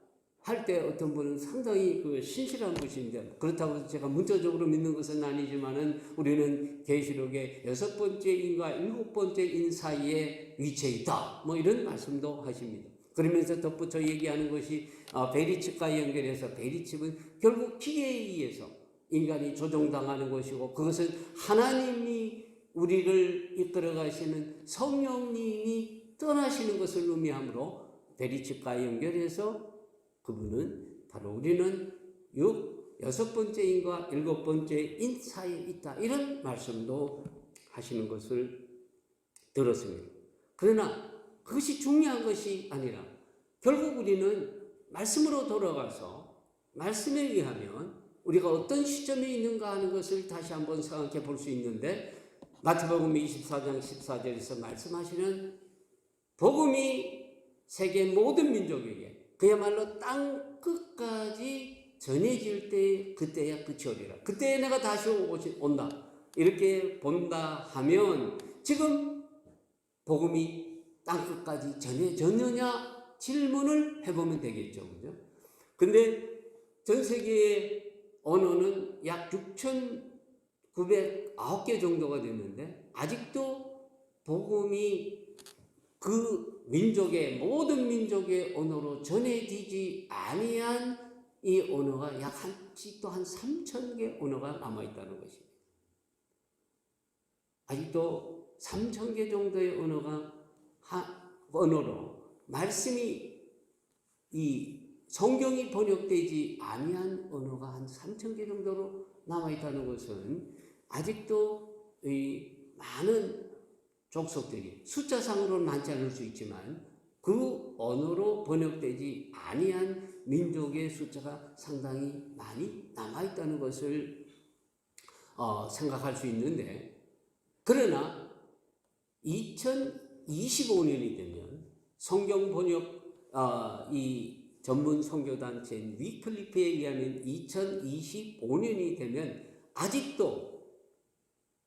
할 때 어떤 분은 상당히 그 신실한 분인데, 그렇다고 해서 제가 문자적으로 믿는 것은 아니지만은 우리는 계시록의 6번째인과 7번째인 사이에 위치해 있다, 뭐 이런 말씀도 하십니다. 그러면서 덧붙여 얘기하는 것이 베리칩과 연결해서, 베리칩은 결국 기계에 의해서 인간이 조종당하는 것이고, 그것은 하나님이 우리를 이끌어 가시는 성령님이 떠나시는 것을 의미하므로 베리칩과 연결해서 그분은 바로 우리는 6번째인과 7번째인 사이에 있다, 이런 말씀도 하시는 것을 들었습니다. 그러나 그것이 중요한 것이 아니라 결국 우리는 말씀으로 돌아가서 말씀에 의하면 우리가 어떤 시점에 있는가 하는 것을 다시 한번 생각해 볼 수 있는데, 마태복음 24장 14절에서 말씀하시는 복음이 세계 모든 민족에게 그야말로 땅 끝까지 전해질 때 그때야 끝이 오리라. 그때에 내가 다시 온다, 이렇게 본다 하면 지금 복음이 땅 끝까지 전해졌느냐 질문을 해보면 되겠죠. 그죠? 근데 전 세계의 언어는 약 6,909개 정도가 됐는데 아직도 복음이 그 민족의 모든 민족의 언어로 전해지지 아니한 이 언어가 아직도 한 3,000개 언어가 남아있다는 것입니다. 아직도 3,000개 정도의 언어로 말씀이, 이 성경이 번역되지 아니한 언어가 한 3,000개 정도로 남아있다는 것은 아직도 이 많은 족속들이 숫자상으로는 많지 않을 수 있지만 그 언어로 번역되지 아니한 민족의 숫자가 상당히 많이 남아있다는 것을 생각할 수 있는데, 그러나 2025년이 되면 성경 번역 이 전문 선교단체인 위클리프에 의하면 2025년이 되면 아직도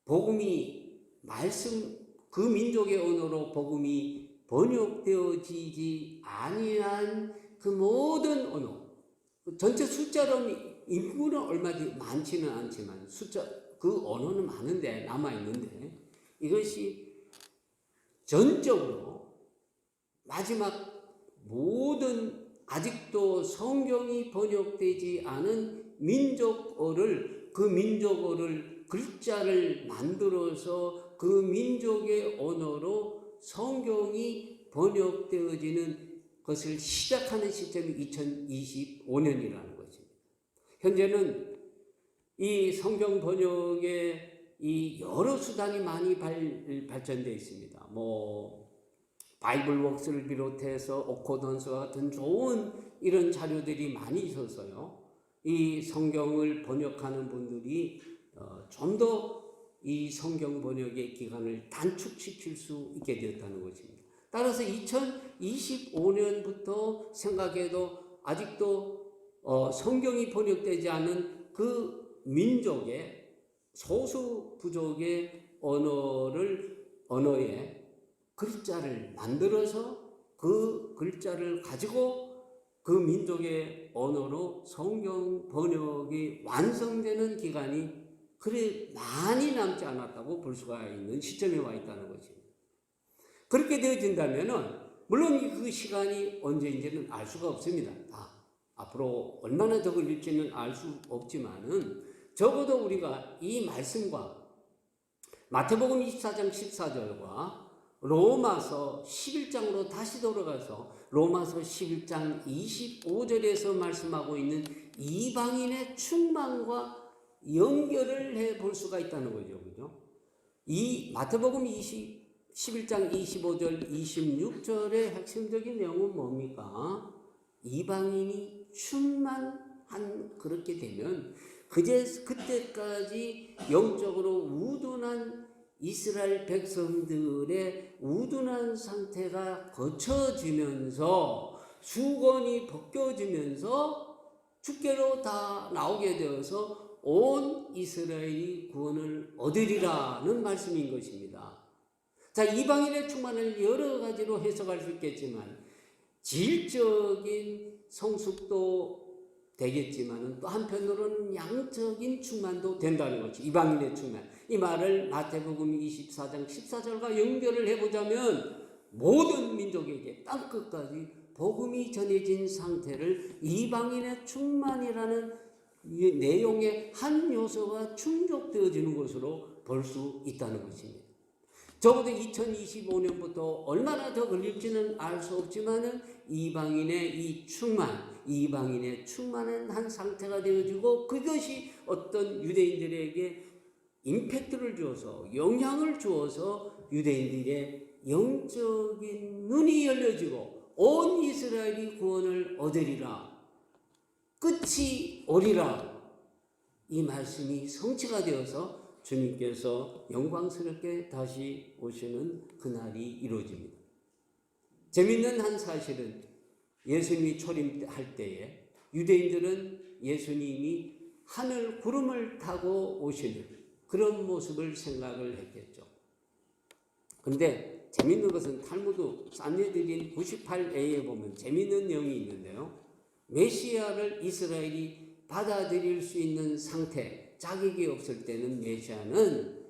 복음이 그 민족의 언어로 복음이 번역되어지지 아니한 그 모든 언어, 전체 숫자로 인구는 얼마지 많지는 않지만 그 언어는 많은데, 남아있는데, 이것이 전적으로 마지막 모든 아직도 성경이 번역되지 않은 민족어를, 그 민족어를 글자를 만들어서 그 민족의 언어로 성경이 번역되어지는 것을 시작하는 시점이 2025년이라는 것입니다. 현재는 이 성경 번역에 이 여러 수단이 많이 발전되어 있습니다. 바이블웍스를 비롯해서 오코던스와 같은 좋은 이런 자료들이 많이 있어서요, 이 성경을 번역하는 분들이 좀 더 이 성경 번역의 기간을 단축시킬 수 있게 되었다는 것입니다. 따라서 2025년부터 생각해도 아직도 성경이 번역되지 않은 그 민족의 소수 부족의 언어의 글자를 만들어서 그 글자를 가지고 그 민족의 언어로 성경 번역이 완성되는 기간이 그리 많이 남지 않았다고 볼 수가 있는 시점에 와 있다는 것입니다. 그렇게 되어진다면은 물론 그 시간이 언제인지는 알 수가 없습니다. 앞으로 얼마나 더 걸릴지는 알 수 없지만은 적어도 우리가 이 말씀과 마태복음 24장 14절과 로마서 11장으로 다시 돌아가서 로마서 11장 25절에서 말씀하고 있는 이방인의 충만과 연결을 해 볼 수가 있다는 거죠. 그죠? 이 마태복음 11장 25절 26절의 핵심적인 내용은 뭡니까? 이방인이 충만한 그렇게 되면 그때까지 영적으로 우둔한 이스라엘 백성들의 우둔한 상태가 거쳐지면서 수건이 벗겨지면서 주께로 다 나오게 되어서 온 이스라엘이 구원을 얻으리라는 말씀인 것입니다. 자, 이방인의 충만을 여러 가지로 해석할 수 있겠지만 질적인 성숙도 되겠지만 또 한편으로는 양적인 충만도 된다는 거죠. 이방인의 충만. 이 말을 마태복음 24장 14절과 연결을 해보자면 모든 민족에게 땅끝까지 복음이 전해진 상태를 이방인의 충만이라는 이 내용의 한 요소가 충족되어지는 것으로 볼 수 있다는 것입니다. 적어도 2025년부터 얼마나 더 걸릴지는 알 수 없지만은 이방인의 이 충만, 이방인의 충만한 한 상태가 되어지고 그것이 어떤 유대인들에게 임팩트를 주어서 영향을 주어서 유대인들의 영적인 눈이 열려지고 온 이스라엘이 구원을 얻으리라. 끝이 오리라. 이 말씀이 성취가 되어서 주님께서 영광스럽게 다시 오시는 그날이 이루어집니다. 재밌는 한 사실은 예수님이 초림할 때에 유대인들은 예수님이 하늘 구름을 타고 오시는 그런 모습을 생각을 했겠죠. 그런데 재밌는 것은 탈무드 산헤드린 98a에 보면 재밌는 내용이 있는데요. 메시아를 이스라엘이 받아들일 수 있는 상태, 자격이 없을 때는 메시아는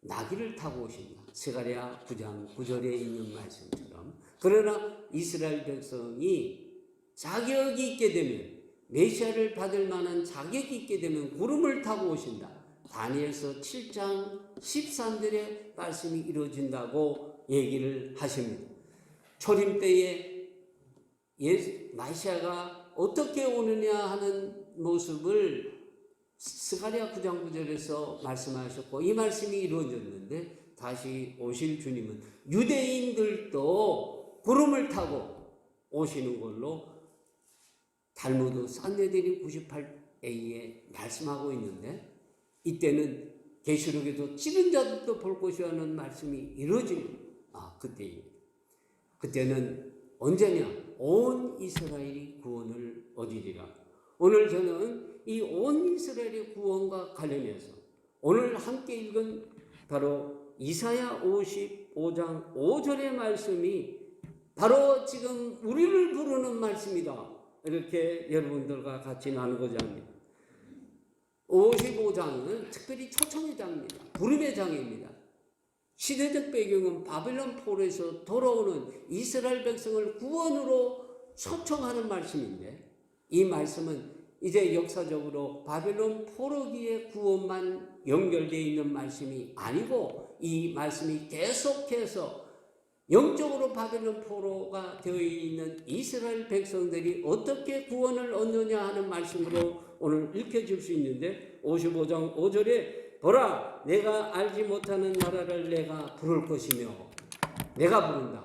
나귀를 타고 오신다. 스가랴 9장 9절에 있는 말씀처럼. 그러나 이스라엘 백성이 자격이 있게 되면 메시아를 받을 만한 자격이 있게 되면 구름을 타고 오신다. 다니엘서 7장 13절의 말씀이 이루어진다고 얘기를 하십니다. 초림 때에 메시아가 어떻게 오느냐 하는 모습을 스가랴 9장 9절에서 말씀하셨고 이 말씀이 이루어졌는데 다시 오실 주님은 유대인들도 구름을 타고 오시는 걸로 탈무드 산헤드린 98a에 말씀하고 있는데 이때는 계시록에도 찌른 자들도 볼 것이라는 하는 말씀이 이루어지는 그때입니다. 그때는 언제냐? 온 이스라엘이 구원을 얻으리라. 오늘 저는 이 온 이스라엘의 구원과 관련해서 오늘 함께 읽은 바로 이사야 55장 5절의 말씀이 바로 지금 우리를 부르는 말씀이다. 이렇게 여러분들과 같이 나누고자 합니다. 55장은 특별히 초청의 장입니다. 부름의 장입니다. 시대적 배경은 바벨론 포로에서 돌아오는 이스라엘 백성을 구원으로 초청하는 말씀인데 이 말씀은 이제 역사적으로 바벨론 포로기의 구원만 연결되어 있는 말씀이 아니고 이 말씀이 계속해서 영적으로 바벨론 포로가 되어 있는 이스라엘 백성들이 어떻게 구원을 얻느냐 하는 말씀으로 오늘 읽혀질 수 있는데 55장 5절에 보라 내가 알지 못하는 나라를 내가 부를 것이며 내가 부른다.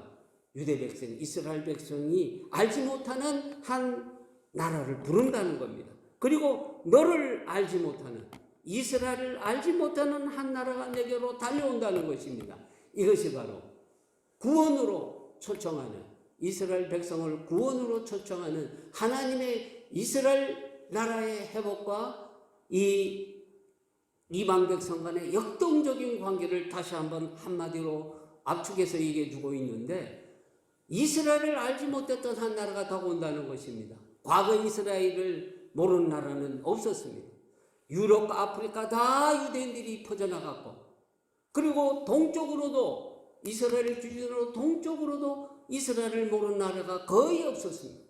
유대 백성 이스라엘 백성이 알지 못하는 한 나라를 부른다는 겁니다. 그리고 너를 알지 못하는 이스라엘을 알지 못하는 한 나라가 내게로 달려온다는 것입니다. 이것이 바로 구원으로 초청하는 이스라엘 백성을 구원으로 초청하는 하나님의 이스라엘 나라의 회복과 이 이방 백성 간의 역동적인 관계를 다시 한번 한마디로 압축해서 얘기해 주고 있는데 이스라엘을 알지 못했던 한 나라가 다가온다는 것입니다. 과거 이스라엘을 모르는 나라는 없었습니다. 유럽과 아프리카 다 유대인들이 퍼져나갔고 그리고 동쪽으로도 이스라엘을 기준으로 동쪽으로도 이스라엘을 모르는 나라가 거의 없었습니다.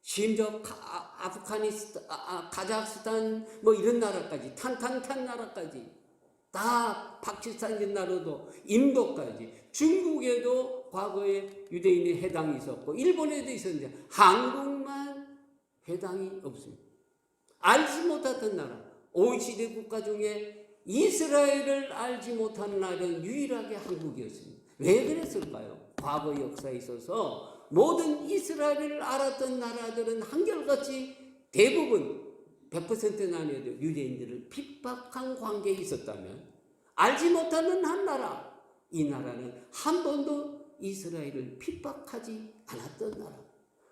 심지어 아프가니스탄, 카자흐스탄 뭐 이런 나라까지 탄탄탄 나라까지 다 파키스탄인 나라도 인도까지 중국에도 과거에 유대인의 해당이 있었고 일본에도 있었는데 한국만 해당이 없습니다. 알지 못했던 나라, OECD 국가 중에 이스라엘을 알지 못하는 나라는 유일하게 한국이었습니다. 왜 그랬을까요? 과거 역사에 있어서 모든 이스라엘을 알았던 나라들은 한결같이 대부분 100%는 아니어도 유대인들을 핍박한 관계에 있었다면, 알지 못하는 한 나라, 이 나라는 한 번도 이스라엘을 핍박하지 않았던 나라.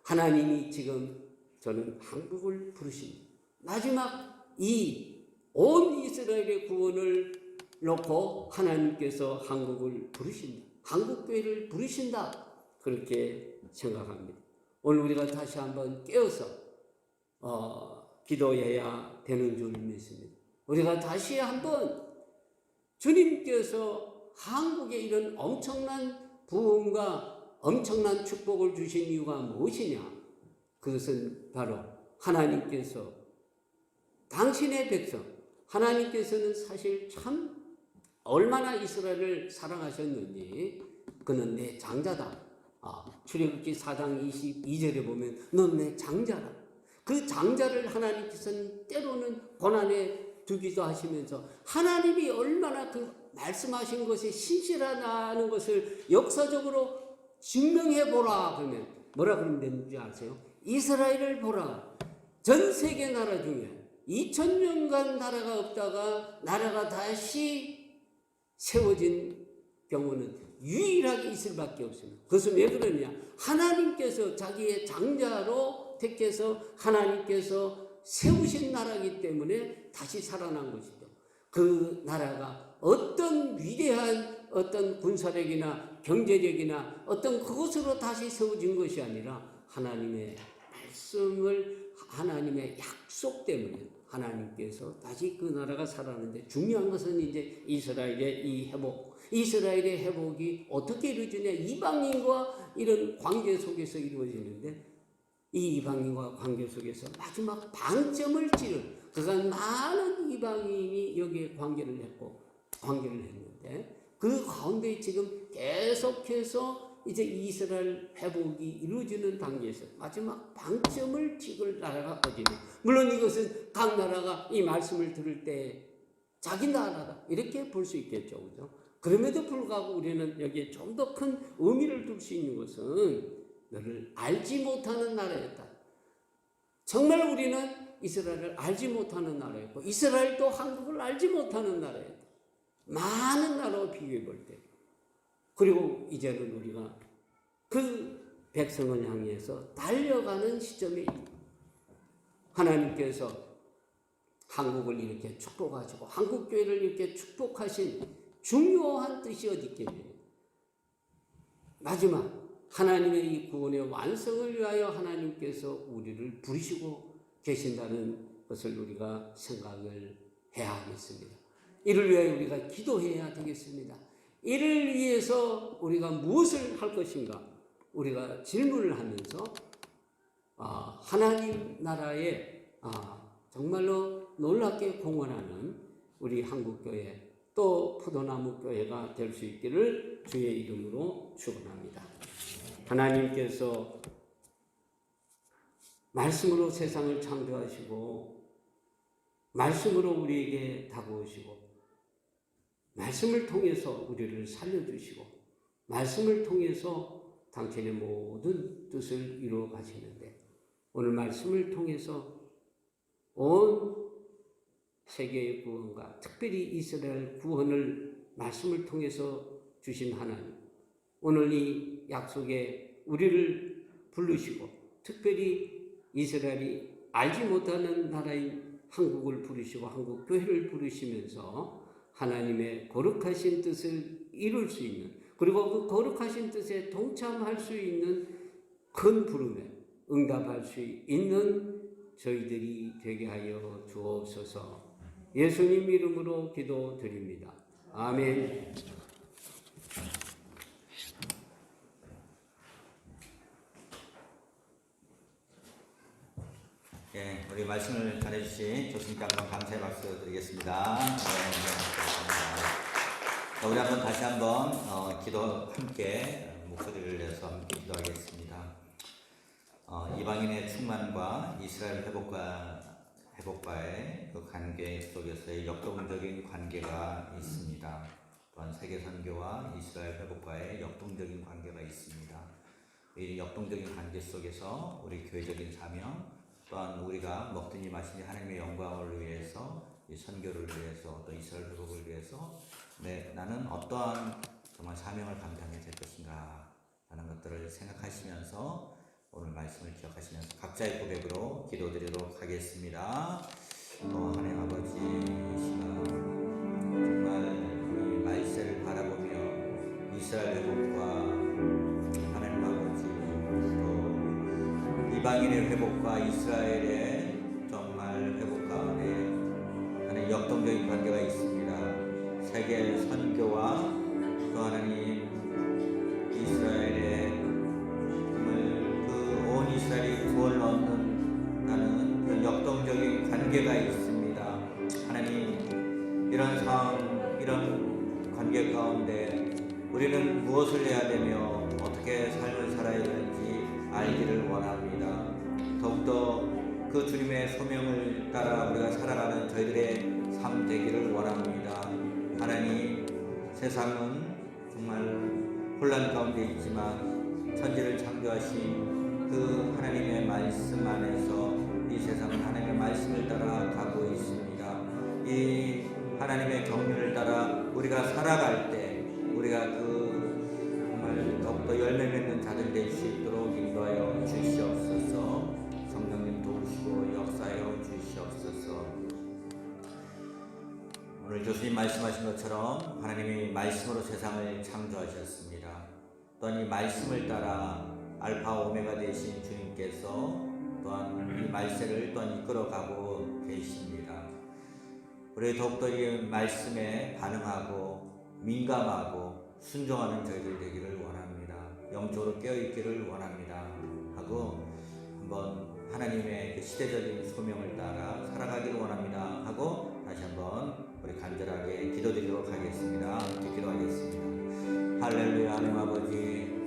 하나님이 지금 저는 한국을 부르십니다. 마지막 이 온 이스라엘의 구원을 놓고 하나님께서 한국을 부르신다. 한국교회를 부르신다. 그렇게 생각합니다. 오늘 우리가 다시 한번 깨어서 기도해야 되는 줄 믿습니다. 우리가 다시 한번 주님께서 한국에 이런 엄청난 부흥과 엄청난 축복을 주신 이유가 무엇이냐? 그것은 바로 하나님께서 당신의 백성, 하나님께서는 사실 참 얼마나 이스라엘을 사랑하셨는지, 그는 내 장자다. 출애굽기 4장 22절에 보면 넌 내 장자라. 그 장자를 하나님께서는 때로는 고난에 두기도 하시면서 하나님이 얼마나 그 말씀하신 것이 신실하다는 것을 역사적으로 증명해 보라. 그러면 뭐라 그러면 되는지 아세요? 이스라엘을 보라. 전 세계 나라 중에 2000년간 나라가 없다가 나라가 다시 세워진 경우는 유일하게 있을 밖에 없습니다. 그것은 왜 그러냐? 하나님께서 자기의 장자로 택해서 하나님께서 세우신 나라이기 때문에 다시 살아난 것이죠. 그 나라가 어떤 위대한 어떤 군사력이나 경제력이나 어떤 그것으로 다시 세워진 것이 아니라 하나님의 말씀을, 하나님의 약속 때문에 하나님께서 다시 그 나라가 살아나는데, 중요한 것은 이제 이스라엘의 이 회복, 이스라엘의 회복이 어떻게 이루어지냐? 이방인과 이런 관계 속에서 이루어지는데, 이 이방인과 관계 속에서 마지막 방점을 찍은, 그간 많은 이방인이 여기에 관계를 했는데 그 가운데 지금 계속해서 이제 이스라엘 회복이 이루어지는 단계에서 마지막 방점을 찍을 나라가 어디냐? 물론 이것은 각 나라가 이 말씀을 들을 때 자기 나라다 이렇게 볼 수 있겠죠, 그죠? 그럼에도 불구하고 우리는 여기에 좀 더 큰 의미를 둘 수 있는 것은 너를 알지 못하는 나라였다. 정말 우리는 이스라엘을 알지 못하는 나라였고, 이스라엘도 한국을 알지 못하는 나라였다. 많은 나라와 비교해 볼 때. 그리고 이제는 우리가 그 백성을 향해서 달려가는 시점에 하나님께서 한국을 이렇게 축복하시고 한국교회를 이렇게 축복하신 중요한 뜻이 어디 있겠느냐? 마지막 하나님의 이 구원의 완성을 위하여 하나님께서 우리를 부르시고 계신다는 것을 우리가 생각을 해야 하겠습니다. 이를 위하여 우리가 기도해야 되겠습니다. 이를 위해서 우리가 무엇을 할 것인가? 우리가 질문을 하면서 하나님 나라에 정말로 놀랍게 공헌하는 우리 한국교회, 또 포도나무 교회가 될 수 있기를 주의 이름으로 축원합니다. 하나님께서 말씀으로 세상을 창조하시고 말씀으로 우리에게 다가오시고 말씀을 통해서 우리를 살려주시고 말씀을 통해서 당신의 모든 뜻을 이루어 가시는데, 오늘 말씀을 통해서 온 세계의 구원과 특별히 이스라엘 구원을 말씀을 통해서 주신 하나님, 오늘 이 약속에 우리를 부르시고 특별히 이스라엘이 알지 못하는 나라인 한국을 부르시고 한국 교회를 부르시면서 하나님의 거룩하신 뜻을 이룰 수 있는, 그리고 그 거룩하신 뜻에 동참할 수 있는 큰 부름에 응답할 수 있는 저희들이 되게 하여 주옵소서. 예수님 이름으로 기도드립니다. 아멘. 예, 우리 말씀을 전해주신 교수님께 한번 감사의 박수 드리겠습니다. 우리 한번 다시 한번 기도 함께 목소리를 내서 함께 기도하겠습니다. 이방인의 충만과 이스라엘 회복과 회복과의 그 관계 속에서의 역동적인 관계가 있습니다. 또한 세계 선교와 이스라엘 회복과의 역동적인 관계가 있습니다. 이 역동적인 관계 속에서 우리 교회적인 사명, 또한 우리가 먹든지 마시든지 하나님의 영광을 위해서, 이 선교를 위해서, 또 이스라엘 회복을 위해서 나는 어떠한 정말 사명을 감당해야 될 것인가 라는 것들을 생각하시면서 오늘 말씀을 기억하시면서 각자의 고백으로 기도드리도록 하겠습니다. 하나님 아버지, 이 시간 정말 이 말세를 바라보며 이스라엘 회복과 하나님 아버지, 또 이방인의 회복과 이스라엘의 정말 회복 가운데 하나님 역동적인 관계가 있습니다. 세계 선교와 또 하나님 이스라엘의 이스라엘이 구원을 얻는다는 그런 역동적인 관계가 있습니다. 하나님, 이런 상황, 이런 관계 가운데 우리는 무엇을 해야 되며 어떻게 삶을 살아야 되는지 알기를 원합니다. 더욱더 그 주님의 소명을 따라 우리가 살아가는 저희들의 삶 되기를 원합니다. 하나님, 세상은 정말 혼란 가운데 있지만 천지를 창조하신 그 하나님의 말씀 안에서 이 세상은 하나님의 말씀을 따라 가고 있습니다. 이 하나님의 경륜을 따라 우리가 살아갈 때 우리가 그 정말 더욱더 열매 맺는 자들 될 수 있도록 인도하여 주시옵소서. 성령님 도우시고 역사하여 주시옵소서. 오늘 교수님 말씀하신 것처럼 하나님이 말씀으로 세상을 창조하셨습니다. 또한 이 말씀을 따라 알파 오메가 되신 주님께서 또한 이 말세를 또한 이끌어가고 계십니다. 우리 더욱더 이 말씀에 반응하고 민감하고 순종하는 저희들 되기를 원합니다. 영적으로 깨어있기를 원합니다 하고 한번 하나님의 그 시대적인 소명을 따라 살아가기를 원합니다 하고 다시 한번 우리 간절하게 기도드리도록 하겠습니다. 함께 기도하겠습니다. 할렐루야. 하나님 아버지,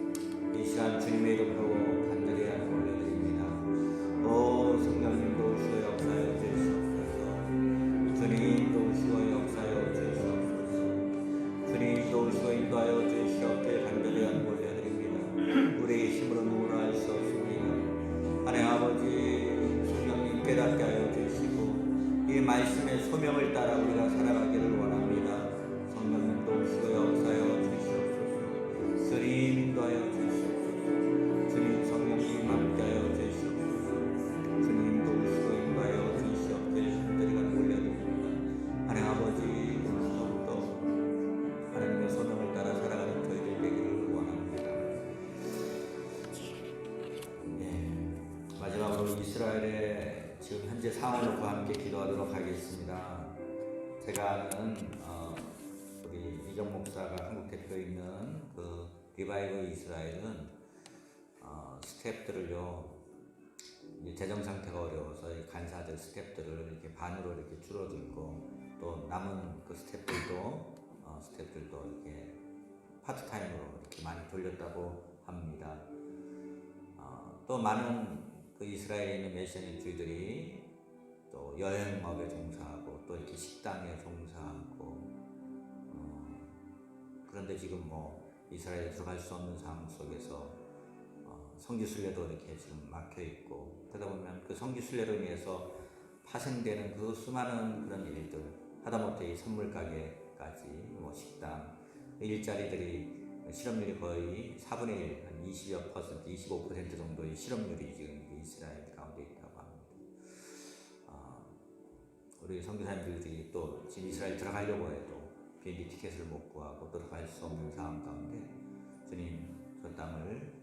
이 시간 주님의 이름으로 간절히 올려드립니다. 오 성령님 도우시고 역사하여 주시옵소서. 주님 도우시고 역사하여 주시옵소서. 주님 도우시고 인도하여 주시옵게 간절히 올려드립니다. 우리의 힘으로 누구나 할 수 없습니다. 하나님 아버지, 성령님 깨닫게 하여 주시고 이 말씀의 소명을 따라 우리가 살아가기를 원합니다. 성령님 도우시고 역사하여 주시옵소서. 주님 인도하여 주시옵소서. 주님 성령님 함께하여 주시옵소서. 주님 도우시고 인도하여 주시옵게 간절히 올려드립니다. 하나님 아버지, 더욱더 하나님의 소명을 따라 살아가는 저희들 되기를 원합니다. 마지막으로 이스라엘의 지금 현재 상황을 놓고 함께 기도하도록 하겠습니다. 제가 아는 우리 이정 목사가 한국 대표에 있는 그 리바이브 이스라엘은 스태프들을요, 재정 상태가 어려워서 간사들 스태프들을 이렇게 반으로 이렇게 줄어들고 또 남은 그 스태프들도 이렇게 파트타임으로 이렇게 많이 돌렸다고 합니다. 또 많은 그 이스라엘에 있는 메시아닉주의들이 또 여행업에 종사하고 또 이렇게 식당에 종사하고 그런데 지금 이스라엘에 들어갈 수 없는 상황 속에서 성지순례도 이렇게 지금 막혀 있고 그러다 보면 그 성지순례로 인해서 파생되는 그 수많은 그런 일들, 하다못해 이 선물 가게까지 식당 일자리들이 실업률이 거의 4분의 1, 한 20여 %, 25% 정도의 실업률이 지금 이스라엘 가운데 있다고 합니다. 우리 선교사님들이 또 지금 이스라엘 들어가려고 해도 비행기 티켓을 못 구하고 또 들어갈 수 없는 상황 가운데 주님, 저 땅을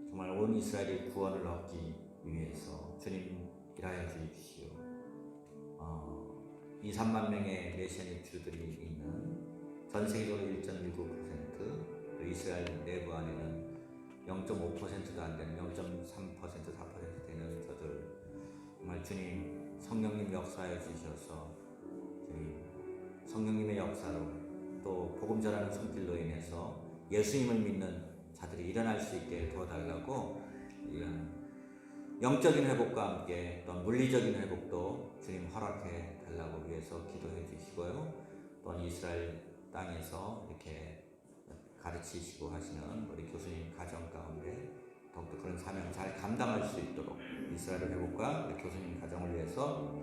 정말 온 이스라엘의 구원을 얻기 위해서 주님 일하여 주십시오. 2, 3만 명의 메시아닉 주들이 있는 전 세계적으로 1.19%, 이스라엘 내부 안에는 0.5%도 안 되는 0.3%, 4% 되는 저들 정말 주님 성령님 역사해 주셔서 주님 성령님의 역사로 또 복음 전하는 손길로 인해서 예수님을 믿는 자들이 일어날 수 있게 도와달라고 이런 영적인 회복과 함께 또 물리적인 회복도 주님 허락해 달라고 위해서 기도해 주시고요. 또 이스라엘 땅에서 이렇게 가르치시고 하시는 우리 교수님 가정 가운데 더욱더 그런 사명을 잘 감당할 수 있도록 이스라엘 회복과 우리 교수님 가정을 위해서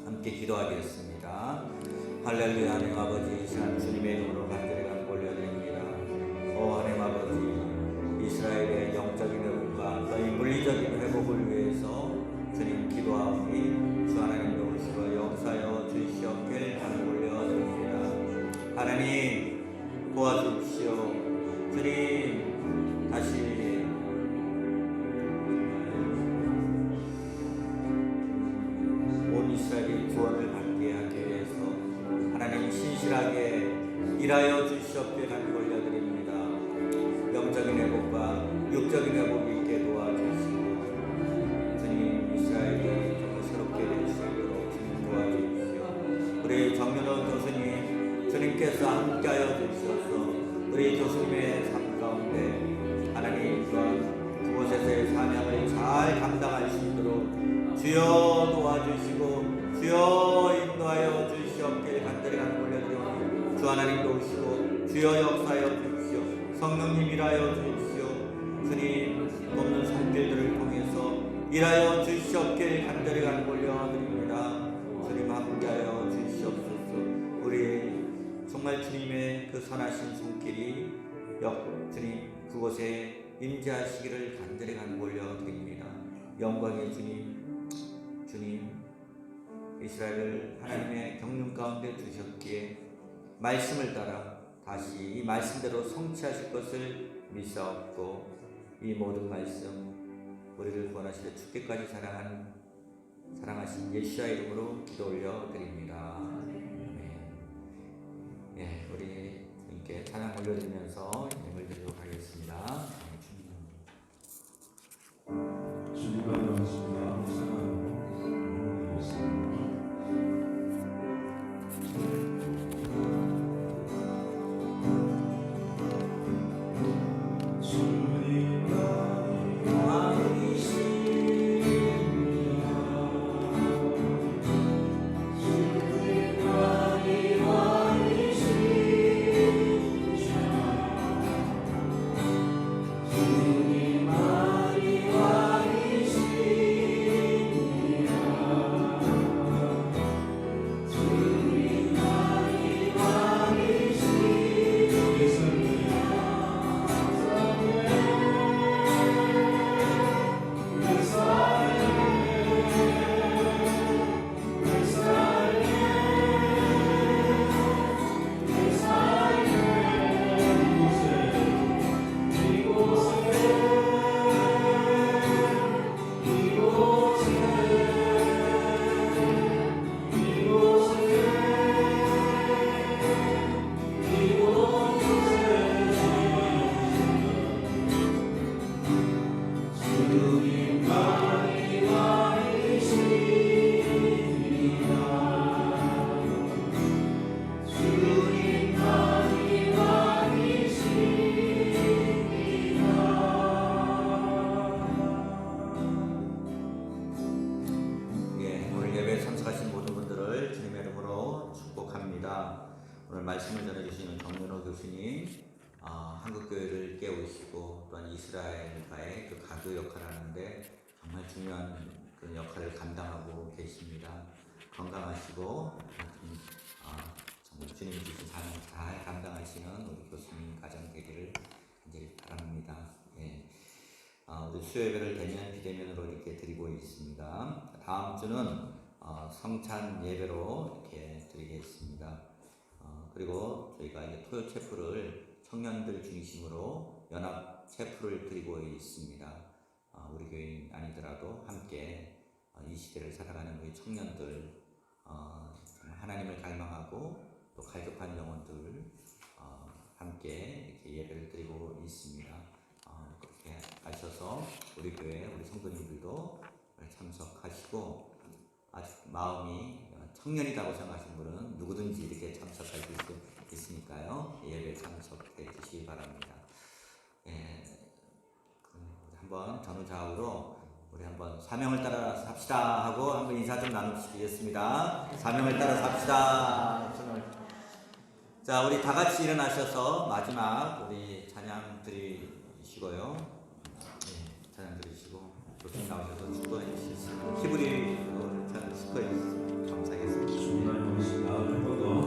함께 기도하겠습니다. 할렐루야. 하나님 아버지, 이 시간 주님의 이름으로 간절히 간구 올려드립니다. 오 하나님 아버지, 이스라엘의 영적인 회복과 너희 물리적인 회복을 위해서 주님 기도하오니 주 하나님 도우시고 역사여 주시옵길 간구 올려드립니다. 하나님 도와주십시오. 주님 다시 온 이스라엘이 구원을 받게 하기 위해서 하나님 신실하게 일하여 주시옵길 간구 올려드립니다. 영적인 회복과 육적인 회복이 있게 도와주시고 주님 이스라엘이 정말 새롭게 될 수 있도록 주님 도와주십시오. 우리 정윤호 교수님 주님께서 함께하여 주시옵소서. 우리 교수님의 삶 가운데 하나님 그곳에서의 사명을 잘 감당할 수 있도록 주여 도와주시고 주여 인도하여 주시옵길 간절히 간구 올려드리오니 주 하나님 도우시고 주여 역사하여 주십시오. 성령님 일하여 주십시오. 주님 돕는 손길들을 통해서 일하여 주시옵길 간절히 간구 올려드립니다. 주님 함께하여 주시옵소서. 우리 정말 주님의 그 선하신 손길이 주님 그곳에 임재하시기를 간절히 간구 올려드립니다. 영광의 주님 이스라엘을 하나님의 경륜 가운데 두셨기에 말씀을 따라 다시 이 말씀대로 성취하실 것을 믿사옵고 이 모든 말씀 우리를 구원하시려 죽기까지 사랑하신 예수와 이름으로 기도 올려드립니다. 예, 우리 주님께 찬양 올려드리면서 예물 드리도록 하겠습니다. 주님과 영원하십니다. 오늘 말씀을 전해주시는 정윤호 교수님, 한국교회를 깨우시고 또한 이스라엘과의 그 가교 역할을 하는데 정말 중요한 그런 역할을 감당하고 계십니다. 건강하시고 정말 주님이 주신 사명을 잘 감당하시는 우리 교수님 가정 되기를 간절히 바랍니다. 예. 우리 수요예배를 대면 비대면으로 이렇게 드리고 있습니다. 다음 주는 성찬 예배로 이렇게 드리겠습니다. 그리고 저희가 이제 토요 체프를 청년들 중심으로 연합 체프를 드리고 있습니다. 우리 교인 아니더라도 함께 이 시대를 살아가는 우리 청년들, 하나님을 갈망하고 또 갈급한 영혼들 함께 이렇게 예배를 드리고 있습니다. 그렇게 하셔서 우리 교회 우리 성도님들도 참석하시고 아직 마음이 청년이라고 생각하시는 분은 누구든지 이렇게 참석할 수 있으니까요. 예배 참석해 주시기 바랍니다. 예, 한번 전후좌우로 우리 우리 한번 사명을 따라 삽시다 하고 한번 인사 좀 나누시겠습니다. 사명을 따라 삽시다. 자, 우리 다 같이 일어나셔서 마지막 우리 찬양 드리시고요. 네, 찬양 드리시고 교수님 나오셔서 축도해 주시겠습니다. 히브리로 축도해 주시면 감사하겠습니다. 주님 안녕하십니까. 한번더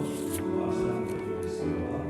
박수 드리겠습니다.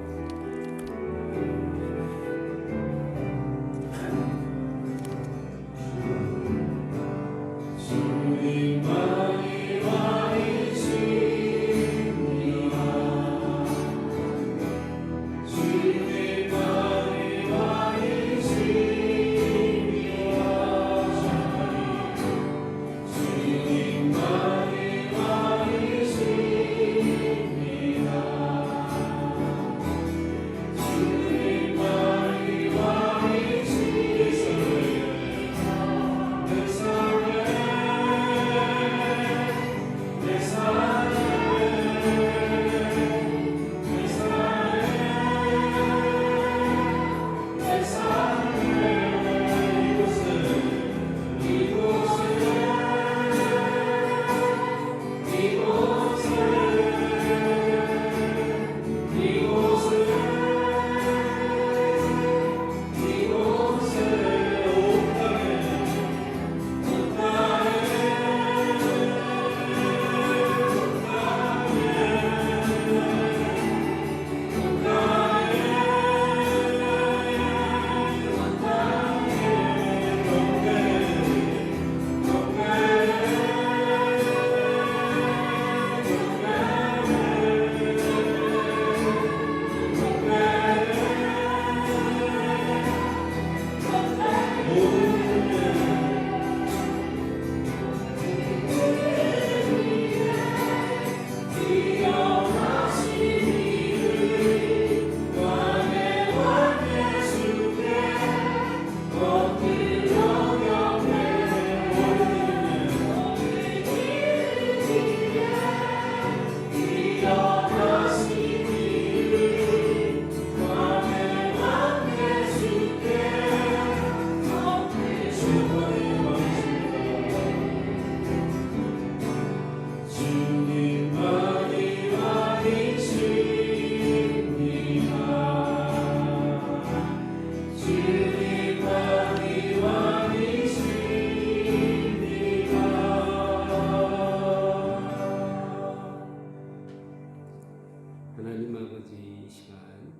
하나님 아버지, 이 시간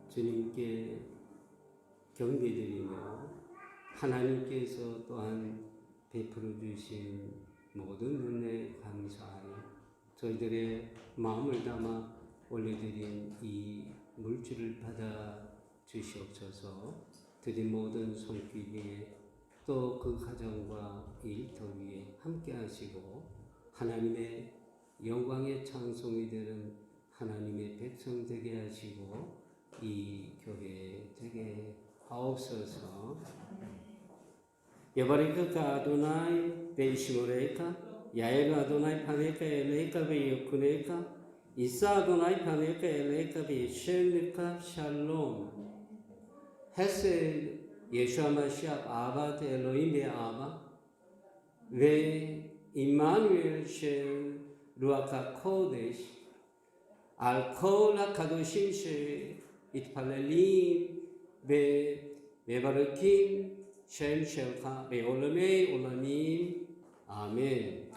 주님께 경배드리며 하나님께서 또한 베풀어 주신 모든 은혜 감사하여 저희들의 마음을 담아 올려드린 이 물질을 받아 주시옵소서. 드린 모든 손길 위에 또 그 가정과 일터 위에 함께 하시고 하나님의 영광의 찬송이 되는 하나님의 백성 되게 하시고 이 교회 되게 하옵소서. 여바리크가 아도나이 베이시모레이카 야에가 아도나이 파네카 엘레이카 베이오쿠네이카 이사 아도나이 파네카 엘레이카 베이쉘리카 샬롬 헤세 예수아 마시아 아바 엘로힘 베 아바 ve Immanuel shel Ruach HaKodesh al kol הקדושים שמתפללים ומברכים שם שלך בעולמי עולמים אמן.